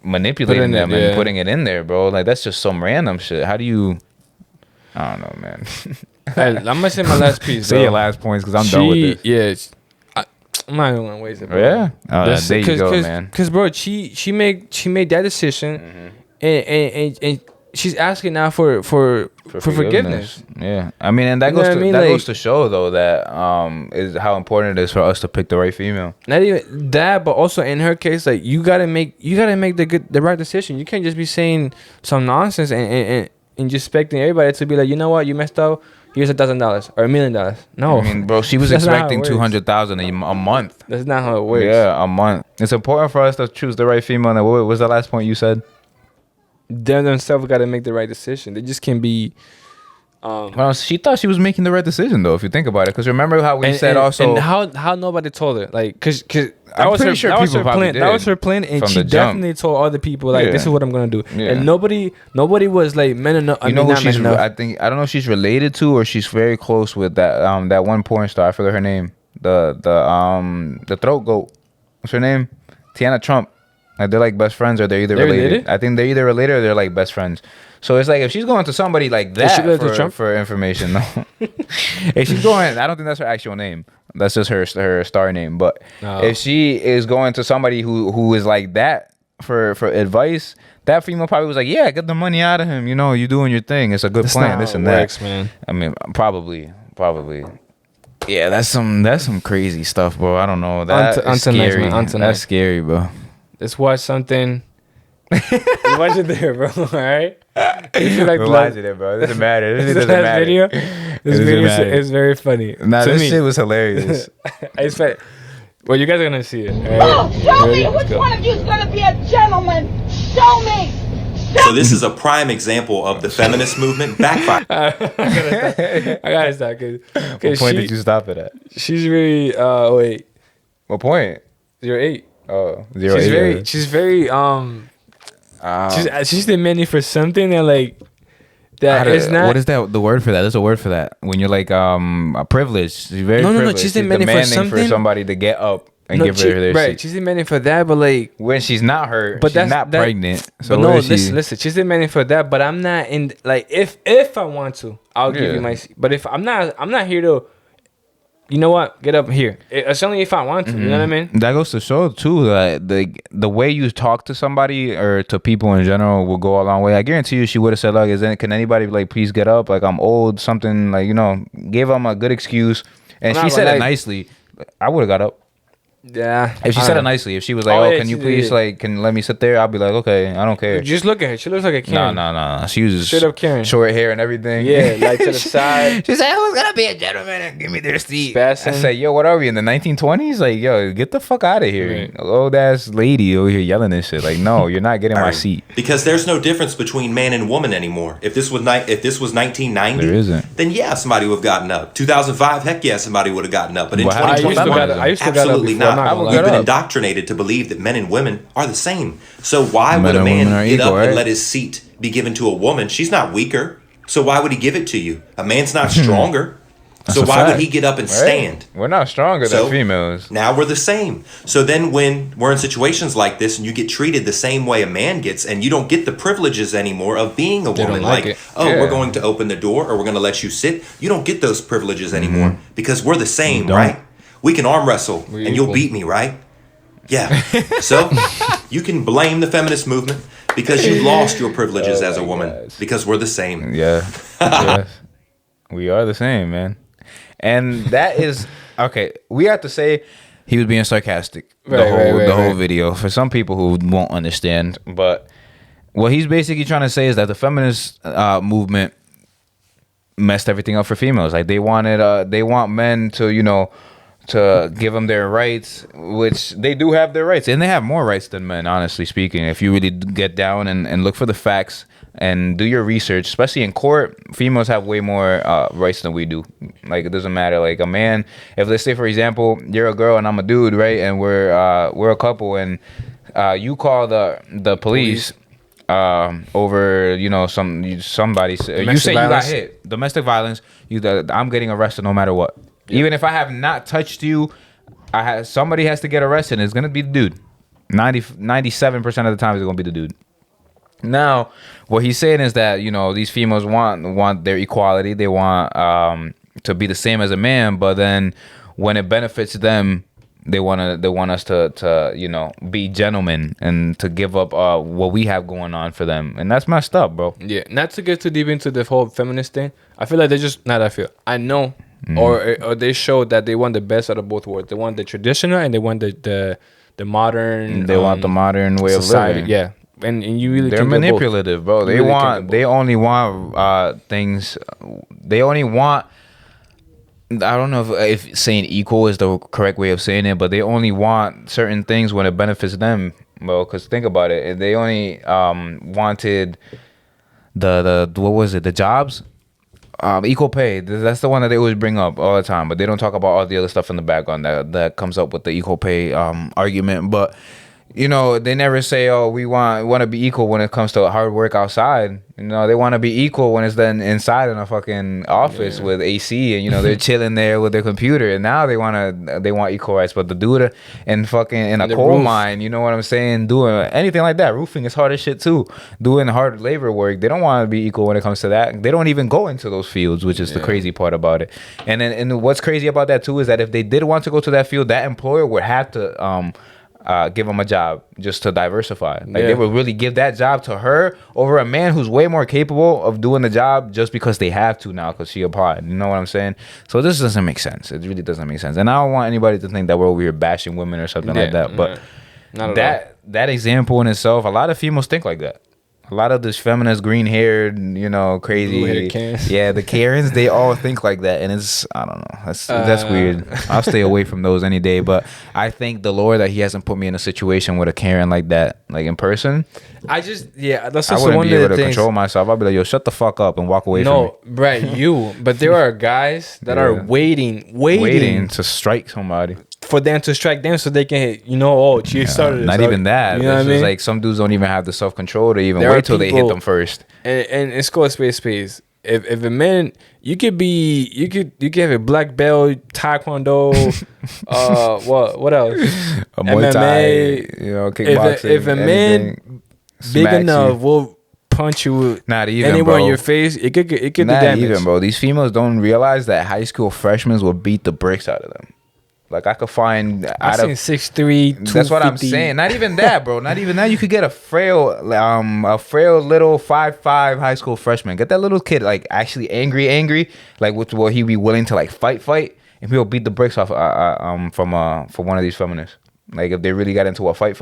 manipulating them and putting it in there, bro. Like that's just some random shit. How do you? I don't know, man. I'm gonna say my last piece. Say bro. your last points because I'm done with this. Yeah, I'm not even gonna waste it. Bro. Yeah, there you go, man. Because bro, she made that decision, and she's asking now for forgiveness. Yeah, I mean, and that goes to show though that is how important it is for us to pick the right female. Not even that, but also in her case, like you gotta make the right decision. You can't just be saying some nonsense and just expecting everybody to be like, you know what, you messed up. Here's $1,000 or $1 million. No, I mean, bro, she was expecting 200,000 a month. That's not how it works. Yeah, a month. It's important for us to choose the right female. And what was the last point you said? Them themselves got to make the right decision. They just can't be. Well, she thought she was making the right decision though. If you think about it, because remember how we said also, and how nobody told her, like, cause I'm pretty sure that was people her probably plan. did That was her plan, and from she the jump. definitely told other people like, this is what I'm gonna do. Yeah. And nobody was like men enough. you know who she's? I don't know if she's related to or she's very close with that one porn star. I forget her name. The throat goat. What's her name? Tiana Trump. Like they're like best friends, or they're either related. I think they're either related or they're like best friends. So it's like if she's going to somebody like that for information, no. If she's going, I don't think that's her actual name. That's just her star name. But if she is going to somebody who is like that for advice, that female probably was like, yeah, get the money out of him. You know, you doing your thing. It's a good plan. This and that. Works, man. I mean, probably. Yeah, that's some crazy stuff, bro. I don't know. That's scary. That's scary, bro. Let's watch something. Watch it there, bro. All right. If you like watch it there, bro. It doesn't matter. It doesn't matter. Video. This video is very funny. Nah, this shit was hilarious. It's funny. Well, you guys are gonna see it. Right? Oh, show me which one of you is gonna be a gentleman. Show me. So this is a prime example of the feminist movement backfire. I gotta stop. What point did you stop it at? She's really. Wait. What point? 08. Oh, She's very. She's demanding for something that like. That is not. What is that? The word for that? There's a word for that. When you're like privileged. She's very privileged. She's demanding for something. For somebody to get up and give her their seat. She's demanding for that, but like when she's not her, but she's not pregnant. So but no, listen. She's demanding for that, but I'm not in. Like if I want to, I'll give you my seat. But if I'm not here to. You know what? Get up here. It's only if I want to. You know what I mean? That goes to show too that the way you talk to somebody or to people in general will go a long way. I guarantee you, she would have said like, "Can anybody like please get up? Like I'm old, something like gave them a good excuse." And she said it nicely. I would have got up. Yeah. If she said it nicely, if she was like, can you please can let me sit there? I'll be like, okay, I don't care. Just look at her. She looks like a Karen. No. She was straight up Karen. Short hair and everything. Yeah, like to the side. She said, who's gonna be a gentleman and give me their seat? Spassing. I said, yo, what are we in the 1920s? Like, yo, get the fuck out of here. Right. Old ass lady over here yelling and shit. Like, no, you're not getting my seat. Because there's no difference between man and woman anymore. If this was 1990, there isn't. Then yeah, somebody would have gotten up. 2005, heck yeah, somebody would have gotten up. But in Well, 2021, absolutely not. We've been indoctrinated to believe that men and women are the same. So why would a and man women are get equal, up right? and let his seat be given to a woman? She's not weaker. So why would he give it to you? A man's not stronger. So why would he get up and stand? We're not stronger than females. Now we're the same. So then when we're in situations like this and you get treated the same way a man gets and you don't get the privileges anymore of being a woman, we're going to open the door or we're going to let you sit. You don't get those privileges anymore because we're the same, right? We can arm wrestle and you'll beat me, right? Yeah. So you can blame the feminist movement because you lost your privileges as a woman because we're the same. Yeah. Yes. We are the same, man. And that is okay. We have to say he was being sarcastic the whole video for some people who won't understand. But what he's basically trying to say is that the feminist movement messed everything up for females. Like they want men to to give them their rights, which they do have their rights, and they have more rights than men, honestly speaking. If you really get down and look for the facts and do your research, especially in court, females have way more rights than we do. Like it doesn't matter. Like a man, if let's say for example you're a girl and I'm a dude, right, and we're a couple, and you call the police over somebody you say you got hit, domestic violence, I'm getting arrested no matter what. Even if I have not touched you, somebody has to get arrested, and it's gonna be the dude. 97% of the time it's gonna be the dude. Now, what he's saying is that these females want their equality. They want to be the same as a man, but then when it benefits them, they want us to be gentlemen and to give up what we have going on for them, and that's messed up, bro. Yeah, not to get too deep into the whole feminist thing. I feel like I know. Or they show that they want the best out of both worlds. They want the traditional and they want the modern. They want the modern way society. of living. Yeah, and you really they're manipulative, bro. They only want things. They only want. I don't know if saying equal is the correct way of saying it, but they only want certain things when it benefits them, bro. Because think about it, they only wanted the what was it? The jobs. Equal pay. That's the one that they always bring up all the time, but they don't talk about all the other stuff in the background that comes up with the equal pay argument. But they never say, oh, we want to be equal when it comes to hard work outside. They want to be equal when it's then inside in a fucking office with AC and they're chilling there with their computer. And now they want equal rights, but the dude in a coal mine, you know what I'm saying, doing anything like that, roofing is hard as shit too. Doing hard labor work, they don't want to be equal when it comes to that. They don't even go into those fields, which is the crazy part about it. And what's crazy about that too is that if they did want to go to that field, that employer would have to give them a job just to diversify. They would really give that job to her over a man who's way more capable of doing the job just because they have to now because she applied. You know what I'm saying? So this doesn't make sense. It really doesn't make sense. And I don't want anybody to think that we're over here bashing women or something like that. But that example in itself, a lot of females think like that. A lot of this feminist, green-haired, you know, crazy. Blue-haired Karens. Yeah, the Karens, they all think like that, and it's I don't know. That's weird. I'll stay away from those any day. But I thank the Lord that He hasn't put me in a situation with a Karen like that, like in person. That's just I wouldn't one be of able the to things. control myself. I'd be like, yo, shut the fuck up and walk away from me. No, right, you. But there are guys that are Yeah. waiting to strike somebody. for them to strike them so they can, she started. Not this. even that. You know what I It's mean? just like some dudes don't even have the self-control to even There are wait till they hit people- them first. And it's called space. If a man, you could have a black belt, taekwondo, what else? A Muay Thai, MMA, you know, kickboxing. If a man anything, big smacks enough you. will punch you Not even, anywhere bro. in your face, it could do Not damage. even, bro. These females don't realize that high school freshmen will beat the bricks out of them. Like I could find I've out seen of 6'3", That's what I'm 250. saying. Not even that, bro. Not even that. You could get a frail little 5'5" high school freshman. Get that little kid like actually angry, like will he be willing to like fight, and he'll beat the bricks off from one of these feminists. Like if they really got into a fight,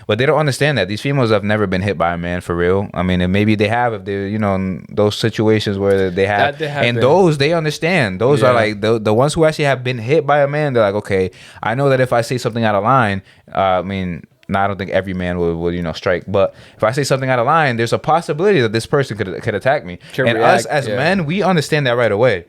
but they don't understand that these females have never been hit by a man for real. I mean, and maybe they have if they're in those situations where they have, and those they understand. Those are like the ones who actually have been hit by a man. They're like, okay, I know that if I say something out of line, I don't think every man will strike, but if I say something out of line, there's a possibility that this person could attack me. And us as men, we understand that right away.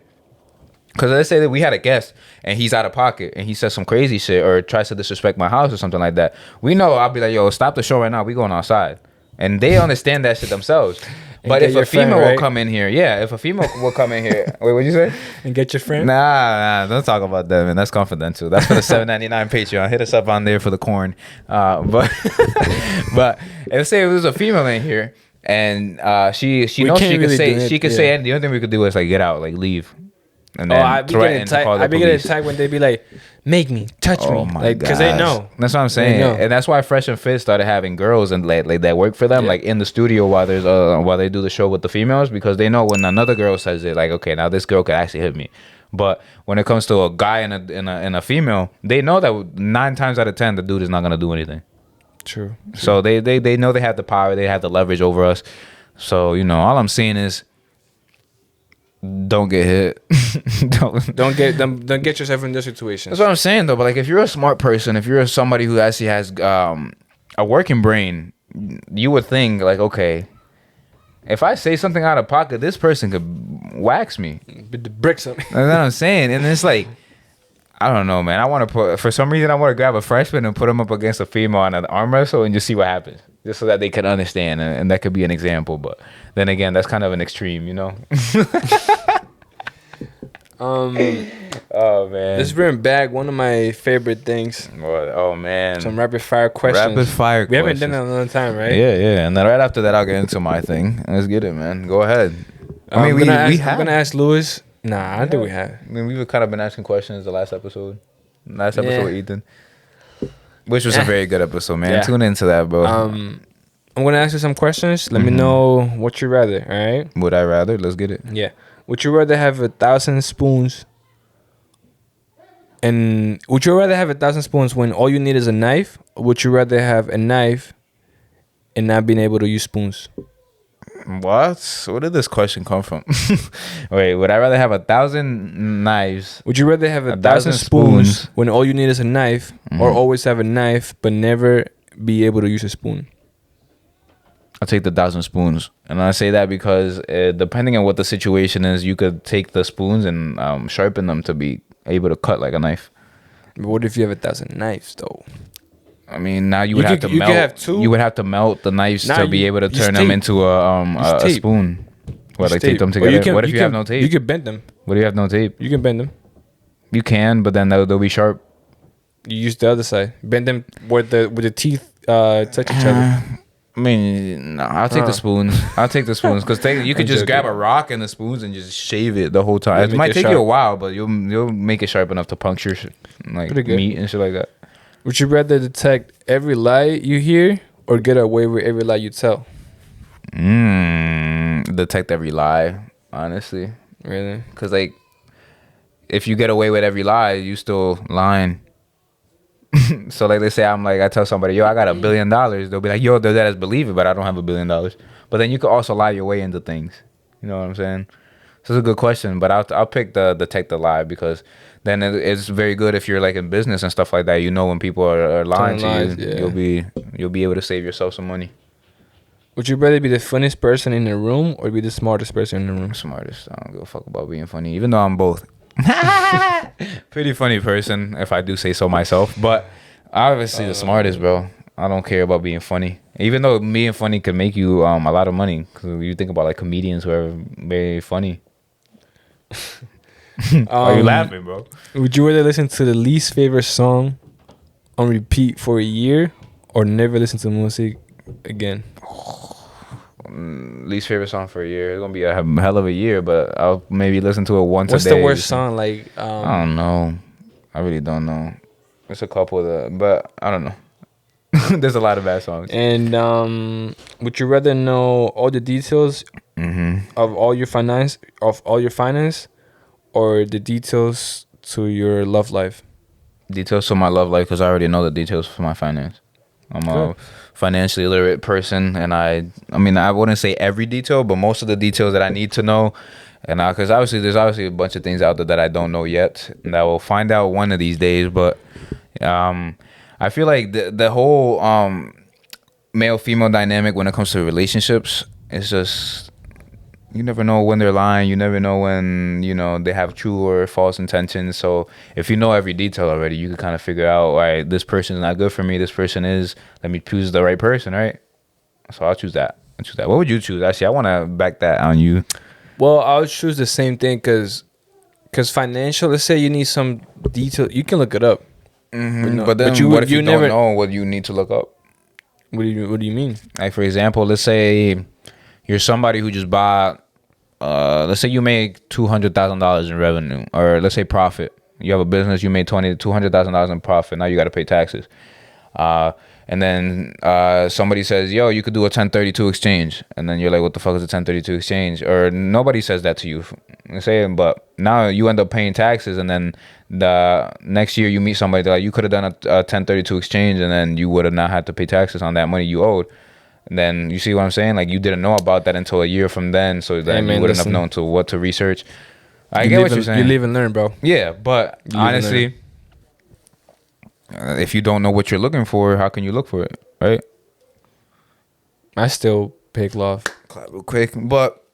Because let's say that we had a guest and he's out of pocket and he says some crazy shit or tries to disrespect my house or something like that. We know I'll be like, yo, stop the show right now. We going outside. And they understand that shit themselves. But if a female will come in here, wait, what'd you say? And get your friend? Nah, don't talk about that, man. That's confidential. That's for the $7.99 Patreon. Hit us up on there for the corn. But let's say if there's a female in here and she knows she could say, the only thing we could do is like get out, like leave. And then I be getting attacked when they be like, make me, touch me, like because they know. That's what I'm saying, and that's why Fresh and Fit started having girls and like that work for them, like in the studio while they do the show with the females, because they know when another girl says it, like, okay, now this girl could actually hit me. But when it comes to a guy and a female, they know that 9 times out of 10 the dude is not gonna do anything. True. So they know they have the power, they have the leverage over us. So all I'm saying is, don't get hit. don't get yourself in this situation. That's what I'm saying though. But like, if you're a smart person, if you're somebody who actually has a working brain, you would think like, okay, if I say something out of pocket, this person could wax me. The bricks up. That's what I'm saying. And it's like, I don't know, man. For some reason, I want to grab a freshman and put him up against a female on an arm wrestle and just see what happens. Just so that they can understand, and that could be an example. But then again, that's kind of an extreme, Oh man, let's bring back one of my favorite things. Oh man, some rapid fire questions. We haven't done that in a long time, right? Yeah. And then right after that, I'll get into my thing. Let's get it, man. Go ahead. I'm gonna ask Lewis. Nah, I think we have. I mean, we've kind of been asking questions the last episode with Ethan. Which was a very good episode, man. Tune into that, bro. I'm gonna ask you some questions. Let me know what you rather. All right. Would I rather? Let's get it. Yeah. Would you rather have 1,000 spoons? And would you rather have 1,000 spoons when all you need is a knife? Or would you rather have a knife and not being able to use spoons? What? Where did this question come from? Wait, would I rather have 1,000 knives? Would you rather have 1,000 spoons when all you need is a knife, or always have a knife but never be able to use a spoon? I'll take the 1,000 spoons. And I say that because depending on what the situation is, you could take the spoons and sharpen them to be able to cut like a knife. But what if you have 1,000 knives, though? I mean, now you would have to melt. Could have two. You would have to melt the knives to be able to turn them into a spoon. What, like tape them together? What if you have no tape? You can bend them. What if you have no tape? You can bend them. You can, but then they'll be sharp. You use the other side. Bend them where the teeth touch each other. I mean, no, I'll take the spoons. I'll take the spoons because you could just grab a rock and the spoons and just shave it the whole time. It might take you a while, but you'll make it sharp enough to puncture like meat and shit like that. Would you rather detect every lie you hear or get away with every lie you tell? Detect every lie, honestly. Really? Because like, if you get away with every lie, you still lying. So like they say, I tell somebody, yo, I got $1 billion. They'll be like, yo, that is believe it, but I don't have $1 billion. But then you could also lie your way into things. You know what I'm saying? So it's a good question, but I'll pick the take the lie, because then it's very good if you're like in business and stuff like that. You know when people are lying to you, you'll be able to save yourself some money. Would you rather be the funniest person in the room or be the smartest person in the room? Smartest. I don't give a fuck about being funny, even though I'm both. Pretty funny person, if I do say so myself. But obviously the smartest, bro. I don't care about being funny, even though being funny could make you a lot of money. Because you think about like comedians who are very funny. Why are you laughing, bro? Would you rather listen to the least favorite song on repeat for a year or never listen to music again? Least favorite song for a year. It's gonna be a hell of a year, but I'll maybe listen to it once What's a day. the worst song? Like I don't know. I really don't know. There's a couple but I don't know. There's a lot of bad songs. And would you rather know all the details of all your finance, or the details to your love life? Details to my love life, because I already know the details for my finance. I'm a financially literate person, and I mean, I wouldn't say every detail, but most of the details that I need to know. And because there's obviously a bunch of things out there that I don't know yet, and I will find out one of these days. But I feel like the whole male-female dynamic when it comes to relationships is just, you never know when they're lying. You never know when, they have true or false intentions. So if you know every detail already, you can kind of figure out, all right, this person is not good for me. This person is. Let me choose the right person, right? So I'll choose that. What would you choose? Actually, I want to back that on you. Well, I'll choose the same thing because financial, let's say you need some detail. You can look it up. But then what if you never don't know what you need to look up? What do you mean? Like, for example, let's say you're somebody who just bought, let's say you make $200,000 in revenue, or let's say profit. You have a business, you made $200,000 in profit. Now you got to pay taxes. And then somebody says, yo, you could do a 1032 exchange. And then you're like, what the fuck is a 1032 exchange? Or nobody says that to you. But now you end up paying taxes. And then the next year you meet somebody that, like, you could have done a 1032 exchange, and then you would have not had to pay taxes on that money you owed. And then you see what I'm saying? Like, you didn't know about that until a year from then. So then you wouldn't have known to what to research. I get what you're saying. You live and learn, bro. Yeah, but honestly, if you don't know what you're looking for, how can you look for it, right? I still pick love. Clap real quick, but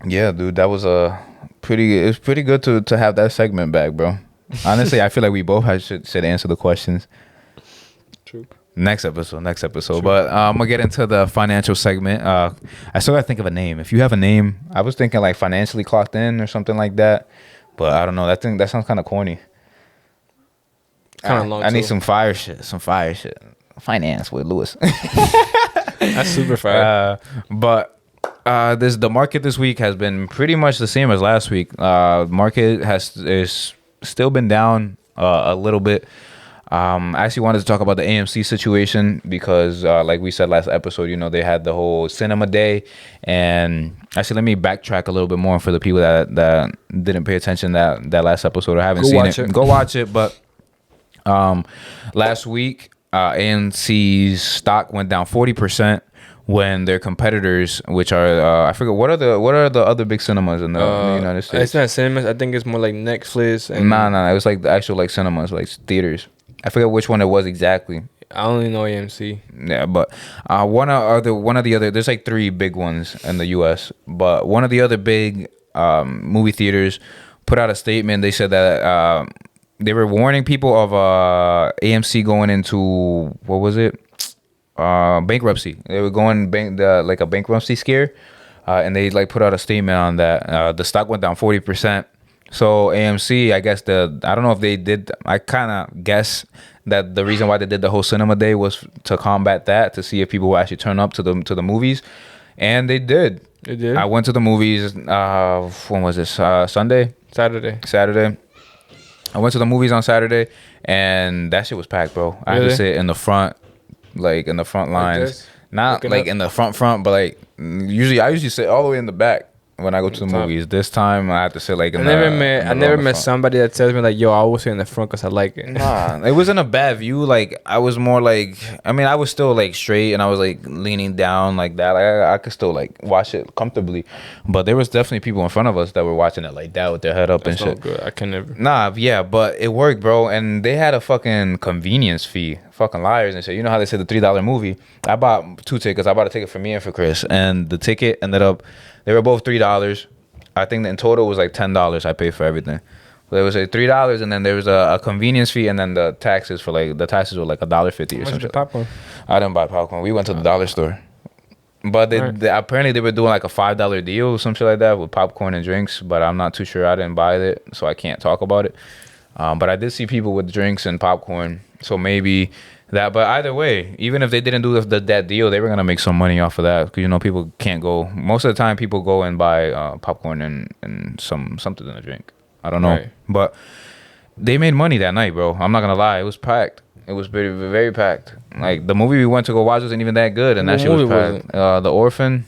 yeah, dude, that was it's pretty good to have that segment back, bro. Honestly, I feel like we both should answer the questions. True. Next episode. True. But I'm gonna get into the financial segment. I still gotta think of a name. If you have a name, I was thinking like financially clocked in or something like that, but I don't know. That sounds kind of corny. Kind of long. I need some fire shit. Finance with Lewis. That's super fire. But the market this week has been pretty much the same as last week. Market is still been down a little bit. I actually wanted to talk about the AMC situation because, like we said last episode, they had the whole cinema day. And actually, let me backtrack a little bit more for the people that didn't pay attention that last episode or haven't seen it. Go watch it. But last week, AMC's stock went down 40% when their competitors, which are I forget what are the other big cinemas in the United States. It's not cinemas. I think it's more like Netflix. And Nah. It was like the actual like cinemas, like theaters. I forget which one it was exactly. I only know AMC. Yeah, but one of the other. There's like 3 big ones in the U.S. But one of the other big movie theaters put out a statement. They said that they were warning people of AMC going into, what was it? Bankruptcy. They were going like a bankruptcy scare, and they like put out a statement on that. The stock went down 40%. So AMC, I guess I don't know if they did. I kind of guess that the reason why they did the whole cinema day was to combat that, to see if people would actually turn up to the movies, and they did. They did. I went to the movies. When was this? Saturday. I went to the movies on Saturday, and that shit was packed, bro. I had to sit in the front, like in the front lines. Not like in the front, but like I usually sit all the way in the back. when I go to the movies. This time I have to sit like in I never met somebody that tells me like, yo, I always sit in the front because I like it. Nah, it wasn't a bad view. Like I was more like, I mean, I was still like straight and I was like leaning down like that. Like, I could still like watch it comfortably, but there was definitely people in front of us that were watching it like that with their head up. That's and shit. Good. I can never. Nah, yeah, but it worked, bro. And they had a fucking convenience fee. Fucking liars and shit. You know how they said the $3 movie? I bought 2 tickets. I bought a ticket for me and for Chris, and the ticket ended up, they were both $3. I think that in total it was like $10 I paid for everything. So it was like $3, and then there was a convenience fee, and then the taxes for like the taxes were like $1.50 or something. Popcorn? I didn't buy popcorn. We went to the dollar store, but they apparently they were doing like a $5 deal or some shit like that with popcorn and drinks. But I'm not too sure. I didn't buy it, so I can't talk about it. But I did see people with drinks and popcorn, so maybe that. But either way, even if they didn't do that deal, they were gonna make some money off of that, because you know people can't go. Most of the time, people go and buy popcorn and something to drink. I don't know, right. But they made money that night, bro. I'm not gonna lie, it was packed. It was very, very packed. Like the movie we went to go watch wasn't even that good, and that shit was packed. The Orphan,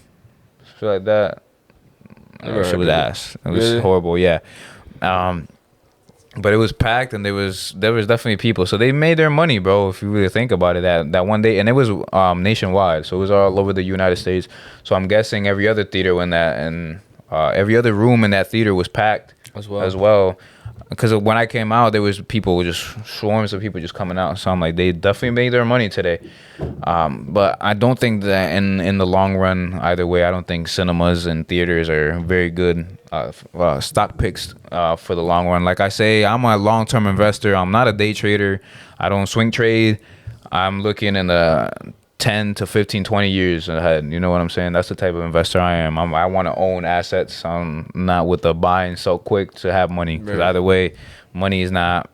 shit like that. That shit was ass. It was horrible. Yeah. But it was packed, and there was definitely people. So they made their money, bro, if you really think about it, that one day. And it was nationwide, so it was all over the United States. So I'm guessing every other theater in that, and every other room in that theater was packed as well. Because when I came out, there was people, just swarms of people just coming out. So I'm like, they definitely made their money today. But I don't think that in the long run, either way, I don't think cinemas and theaters are very good stock picks for the long run. Like I say, I'm a long-term investor. I'm not a day trader. I don't swing trade. I'm looking in the 10 to 15, 20 years ahead. You know what I'm saying? That's the type of investor I am. I want to own assets. I'm not with the buy and sell quick to have money. Because either way, money is not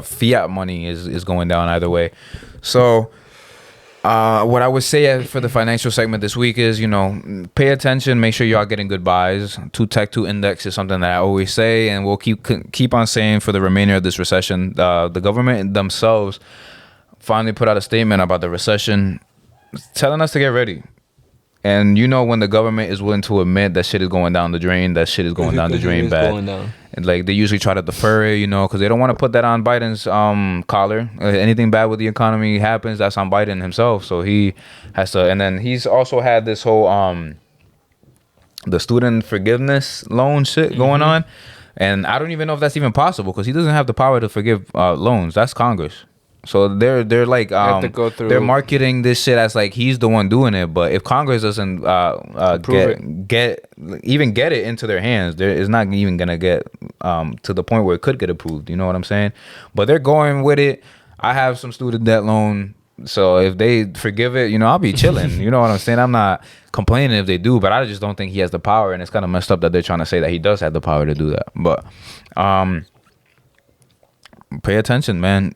fiat money is going down either way. So what I would say for the financial segment this week is, you know, pay attention. Make sure y'all getting good buys. 2 Tech 2 Index is something that I always say, and we'll keep on saying for the remainder of this recession. The government themselves finally put out a statement about the recession, telling us to get ready. And you know, when the government is willing to admit that shit is going down the drain, that shit is going down the drain bad. And like they usually try to defer it, you know, because they don't want to put that on Biden's collar. Anything bad with the economy happens, that's on Biden himself. So he has to. And then he's also had this whole the student forgiveness loan shit going on. And I don't even know if that's even possible, because he doesn't have the power to forgive loans. That's Congress. So they're like they're marketing this shit as like he's the one doing it, but if Congress doesn't get it into their hands, there is not even gonna get to the point where it could get approved. You know what I'm saying? But they're going with it. I have some student debt loan, so if they forgive it, you know, I'll be chilling. You know what I'm saying? I'm not complaining if they do, but I just don't think he has the power, and it's kind of messed up that they're trying to say that he does have the power to do that. But pay attention, man.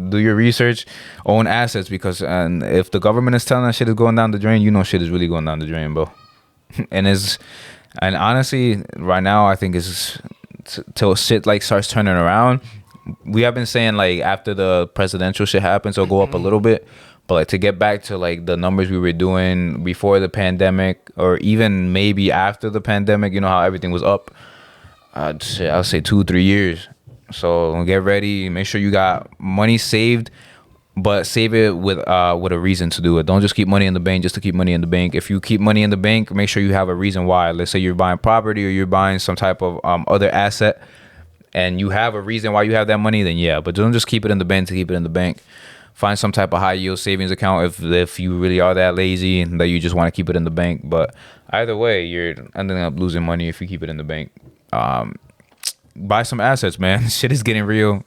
Do your research, own assets, because if the government is telling us shit is going down the drain, you know shit is really going down the drain, bro. and honestly, right now, I think it's till shit like starts turning around. We have been saying like after the presidential shit happens, it'll go up a little bit, but like to get back to like the numbers we were doing before the pandemic, or even maybe after the pandemic, you know how everything was up. I'll say 2-3 years. So get ready. Make sure you got money saved, but save it with a reason to do it. Don't just keep money in the bank just to keep money in the bank. If you keep money in the bank, make sure you have a reason why. Let's say you're buying property or you're buying some type of other asset, and you have a reason why you have that money, then yeah. But don't just keep it in the bank to keep it in the bank. Find some type of high yield savings account if you really are that lazy and that you just want to keep it in the bank. But either way, you're ending up losing money if you keep it in the bank. Buy some assets, man. Shit is getting real.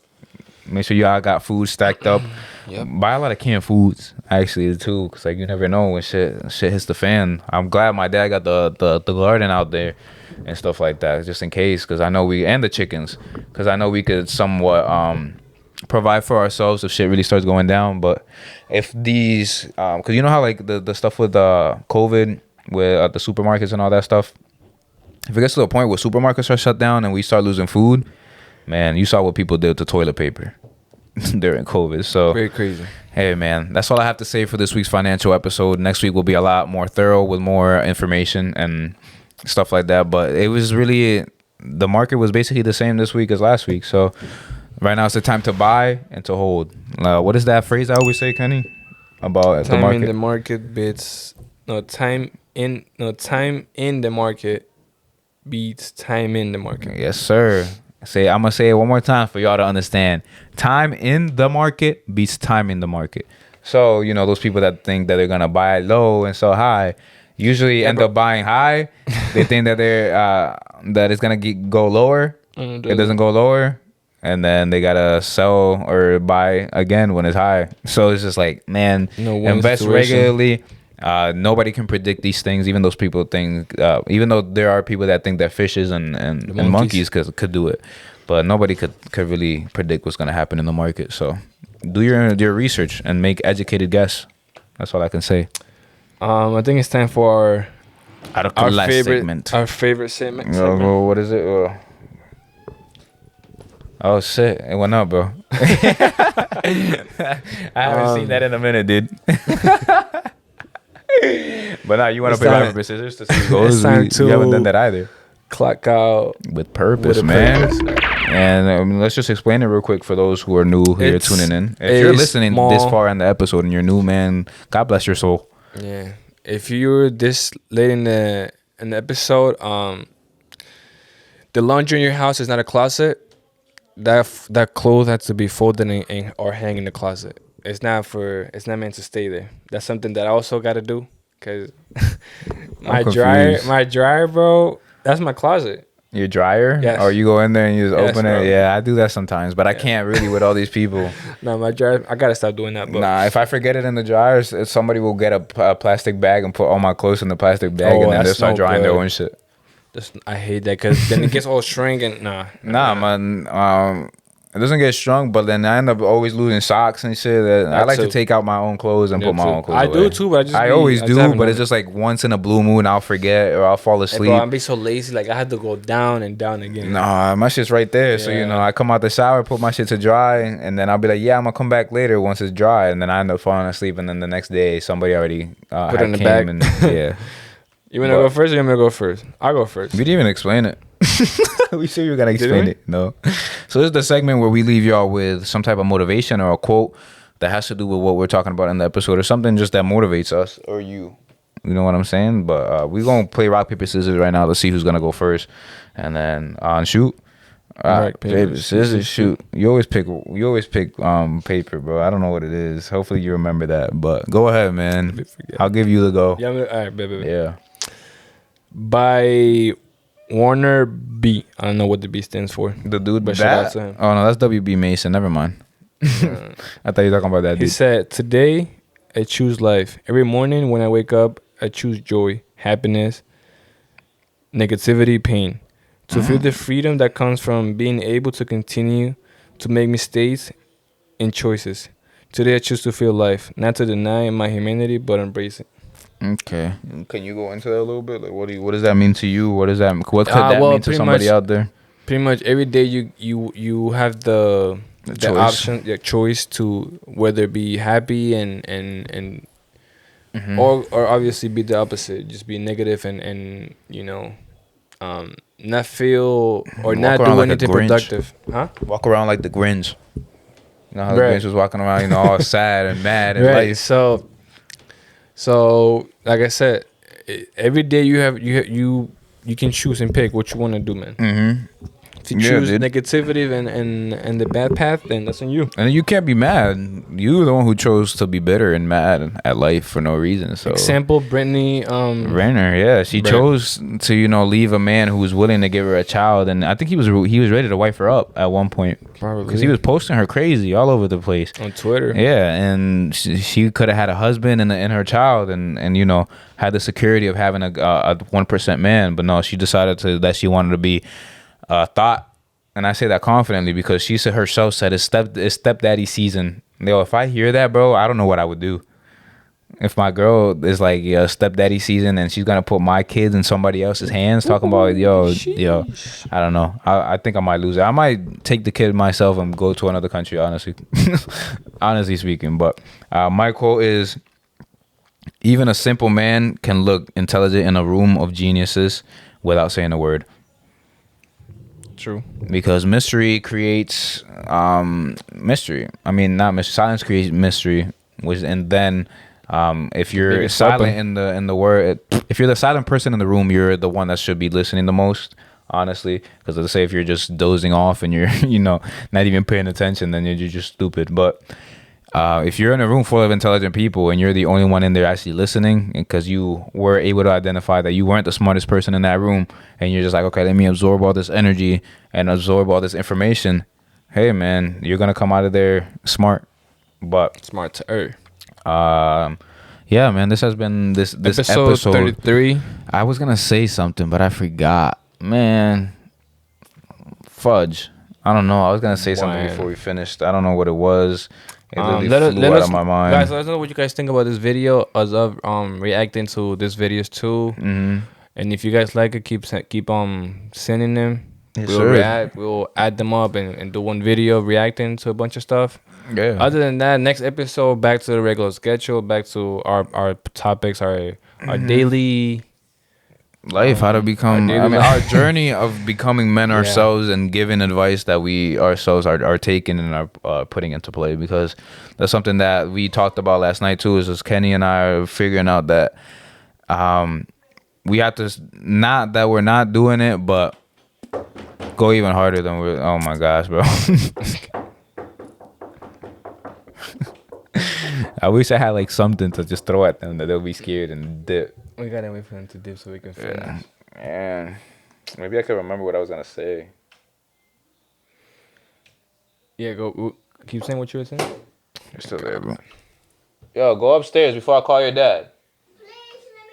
Make sure y'all got food stacked up. Yep. Buy a lot of canned foods, actually, too, because like you never know when shit hits the fan. I'm glad my dad got the garden out there and stuff like that, just in case, because I know and the chickens, because I know we could somewhat provide for ourselves if shit really starts going down. But if these, because you know how like the stuff with COVID, with the supermarkets and all that stuff, if it gets to the point where supermarkets are shut down and we start losing food, man, you saw what people did to toilet paper during COVID. So very crazy. Hey man, that's all I have to say for this week's financial episode. Next week will be a lot more thorough with more information and stuff like that. But it was really, the market was basically the same this week as last week. So right now it's the time to buy and to hold. What is that phrase I always say, Kenny? About the market? Time in the market beats time in the market beats time in the market. Yes, sir. I'm gonna say it one more time for y'all to understand. Time in the market beats time in the market. So, you know, those people that think that they're gonna buy low and sell high usually end up buying high. They think that they're that it's gonna go lower. It doesn't go lower, and then they gotta sell or buy again when it's high. So it's just like, man, invest regularly. Nobody can predict these things. Even those people think, even though there are people that think that fishes and monkeys could do it, but nobody could really predict what's gonna happen in the market. So do your research and make educated guess. That's all I can say. I think it's time for our favorite segment. Our favorite segment. What is it? Oh shit! It went up, bro. I haven't seen that in a minute, dude. But now you want to play rock paper scissors to see who goes. We haven't done that either. Clock out with purpose, man. And let's just explain it real quick for those who are new here tuning in. If you're listening this far in the episode and you're new, man, God bless your soul. Yeah. If you're this late in the episode, the laundry in your house is not a closet. That clothes has to be folded or hang in the closet. It's not meant to stay there. That's something that I also got to do, cause my dryer, bro. That's my closet. Your dryer? Yes. Or you go in there and you just open bro. it? Yeah, I do that sometimes, but I can't really with all these people. No, my dryer, I gotta stop doing that. But nah, if I forget it in the dryer, somebody will get a plastic bag and put all my clothes in the plastic bag, and then they'll start drying their own shit. I hate that, because then it gets all shrink and Nah, man. It doesn't get shrunk, but then I end up always losing socks and shit. I like to take out my own clothes and put my own clothes away. I do too, but I always do, but it's just like once in a blue moon I'll forget or I'll fall asleep. Hey, bro, I'm be so lazy. Like I had to go down and down again. Nah, my shit's right there. Yeah. So you know, I come out the shower, put my shit to dry, and then I'll be like, yeah, I'm gonna come back later once it's dry, and then I end up falling asleep, and then the next day somebody already put it in the bag. And, yeah. You wanna go first or you want me to go first? I'll go first. We didn't even explain it. We sure you gotta explain it? No. So this is the segment where we leave y'all with some type of motivation or a quote that has to do with what we're talking about in the episode, or something just that motivates us or you. You know what I'm saying? But we're gonna play rock paper scissors right now to see who's gonna go first, and then shoot. Rock paper scissors shoot. You always pick paper, bro. I don't know what it is. Hopefully you remember that. But go ahead, man. I'll give you the go. Yeah. All right, baby. Yeah. By Warner B. I don't know what the B stands for. The dude, but shout out to him. Oh no, that's WB Mason. Never mind. I thought you were talking about that dude. He said, "Today, I choose life. Every morning when I wake up, I choose joy, happiness, negativity, pain. To feel the freedom that comes from being able to continue to make mistakes and choices. Today, I choose to feel life, not to deny my humanity, but embrace it." Okay. Can you go into that a little bit? Like, what does that mean to you? What could that mean to somebody out there? Pretty much every day you have the option, the choice to whether be happy and or obviously be the opposite, just be negative and you know, not feel or not do anything productive. Huh? Walk around like the Grinch. You know how the Grinch was walking around, you know, all sad and mad and life. So like I said, every day you can choose and pick what you want to do, man. Mm-hmm. If you choose negativity and the bad path, then that's on you. And you can't be mad. You're the one who chose to be bitter and mad at life for no reason. So example, Brittany Renner, yeah, she chose to leave a man who was willing to give her a child, and I think he was ready to wipe her up at one point, probably because he was posting her crazy all over the place on Twitter. Yeah, and she could have had a husband and her child, and had the security of having a 1% man, but no, she decided that she wanted to be. Thought, and I say that confidently because she said herself said it's stepdaddy season. If I hear that, bro, I don't know what I would do. if my girl is like stepdaddy season and she's gonna put my kids in somebody else's hands, talking about yo, I don't know. I think I might lose it. I might take the kid myself and go to another country. Honestly speaking, but my quote is: even a simple man can look intelligent in a room of geniuses without saying a word. True. Because mystery creates mystery. I mean, not mystery. Silence creates mystery. And then if you're Biggest silent weapon. in the word, if you're the silent person in the room, you're the one that should be listening the most. Honestly, because let's say if you're just dozing off and you're not even paying attention, then you're just stupid. But if you're in a room full of intelligent people and you're the only one in there actually listening, because you were able to identify that you weren't the smartest person in that room, and you're just like, okay, let me absorb all this energy and absorb all this information. Hey, man, you're gonna come out of there smart. But smart to earth. Yeah, man, this has been this episode 33. I was gonna say something, but I forgot. Man, fudge. I don't know. I was gonna say something before we finished. I don't know what it was. It literally flew out of my mind. Guys, let us know what you guys think about this video, as of reacting to this videos too. Mm-hmm. And if you guys like it, keep sending them. Yes, we'll add them up and do one video reacting to a bunch of stuff. Yeah. Other than that, next episode, back to the regular schedule, back to our topics, our daily life, how to become our journey of becoming men ourselves and giving advice that we ourselves are taking and are putting into play, because that's something that we talked about last night too, is just Kenny and I are figuring out that we have to, not that we're not doing it, but go even harder than we're, oh my gosh, bro. I wish I had like something to just throw at them that they'll be scared and dip. We gotta wait for them to dip so we can finish. Man, maybe I can remember what I was gonna say. Yeah, go. Keep saying what you were saying. You're still there, bro. Yo, go upstairs before I call your dad.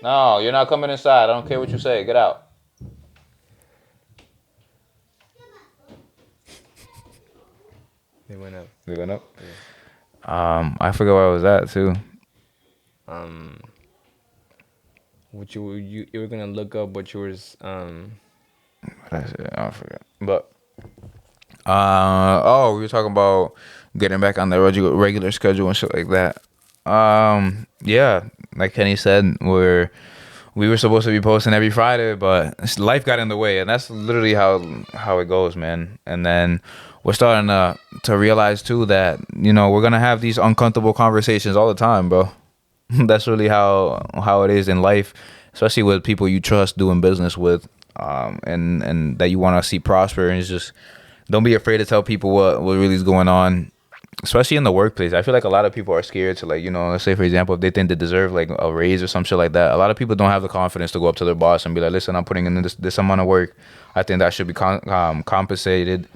No, you're not coming inside. I don't care what you say. Get out. They went up. They went up? Yeah. I forgot where I was at, too. What you were gonna look up what you was What I said, I forgot. But we were talking about getting back on the regular schedule and shit like that. Yeah, like Kenny said, we were supposed to be posting every Friday, but life got in the way, and that's literally how it goes, man. And then we're starting to realize too that we're gonna have these uncomfortable conversations all the time, bro. That's really how it is in life, especially with people you trust doing business with, and that you want to see prosper. And it's just, don't be afraid to tell people what really is going on, especially in the workplace. I feel like a lot of people are scared to, like, let's say for example, if they think they deserve like a raise or some shit like that. A lot of people don't have the confidence to go up to their boss and be like, listen, I'm putting in this amount of work. I think that should be compensated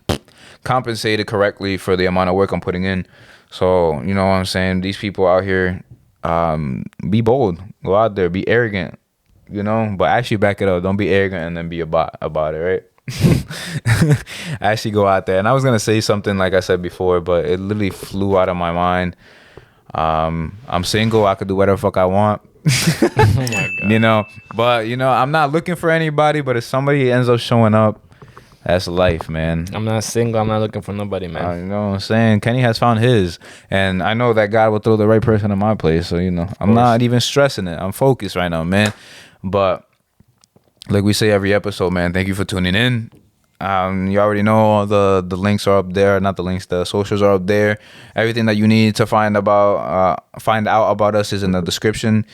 correctly for the amount of work I'm putting in. So, you know what I'm saying? These people out here, be bold, go out there, be arrogant, but actually back it up. Don't be arrogant and then be about it, right? Actually go out there. And I was gonna say something like I said before, but it literally flew out of my mind. I'm single. I could do whatever the fuck I want. Oh my God. But I'm not looking for anybody. But if somebody ends up showing up, that's life, man. I'm not single. I'm not looking for nobody, man. You know what I'm saying? Kenny has found his, and I know that God will throw the right person in my place. So I'm not even stressing it. I'm focused right now, man. But like we say every episode, man, thank you for tuning in. You already know all the links are up there. Not the links, the socials are up there. Everything that you need to find out about us is in the description.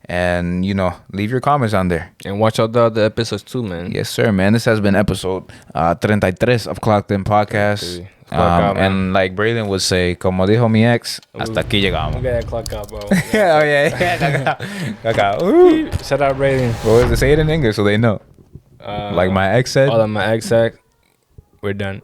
And leave your comments on there. And watch out the other episodes too, man. Yes, sir, man. This has been episode 33 of Clocked In Podcast. And like Braylon would say, como dijo mi ex, hasta aquí llegamos. We got clock out, bro. Oh, yeah. Shout out Braylon. What was it? Say it in English so they know. Like my ex said. All of my ex said, we're done.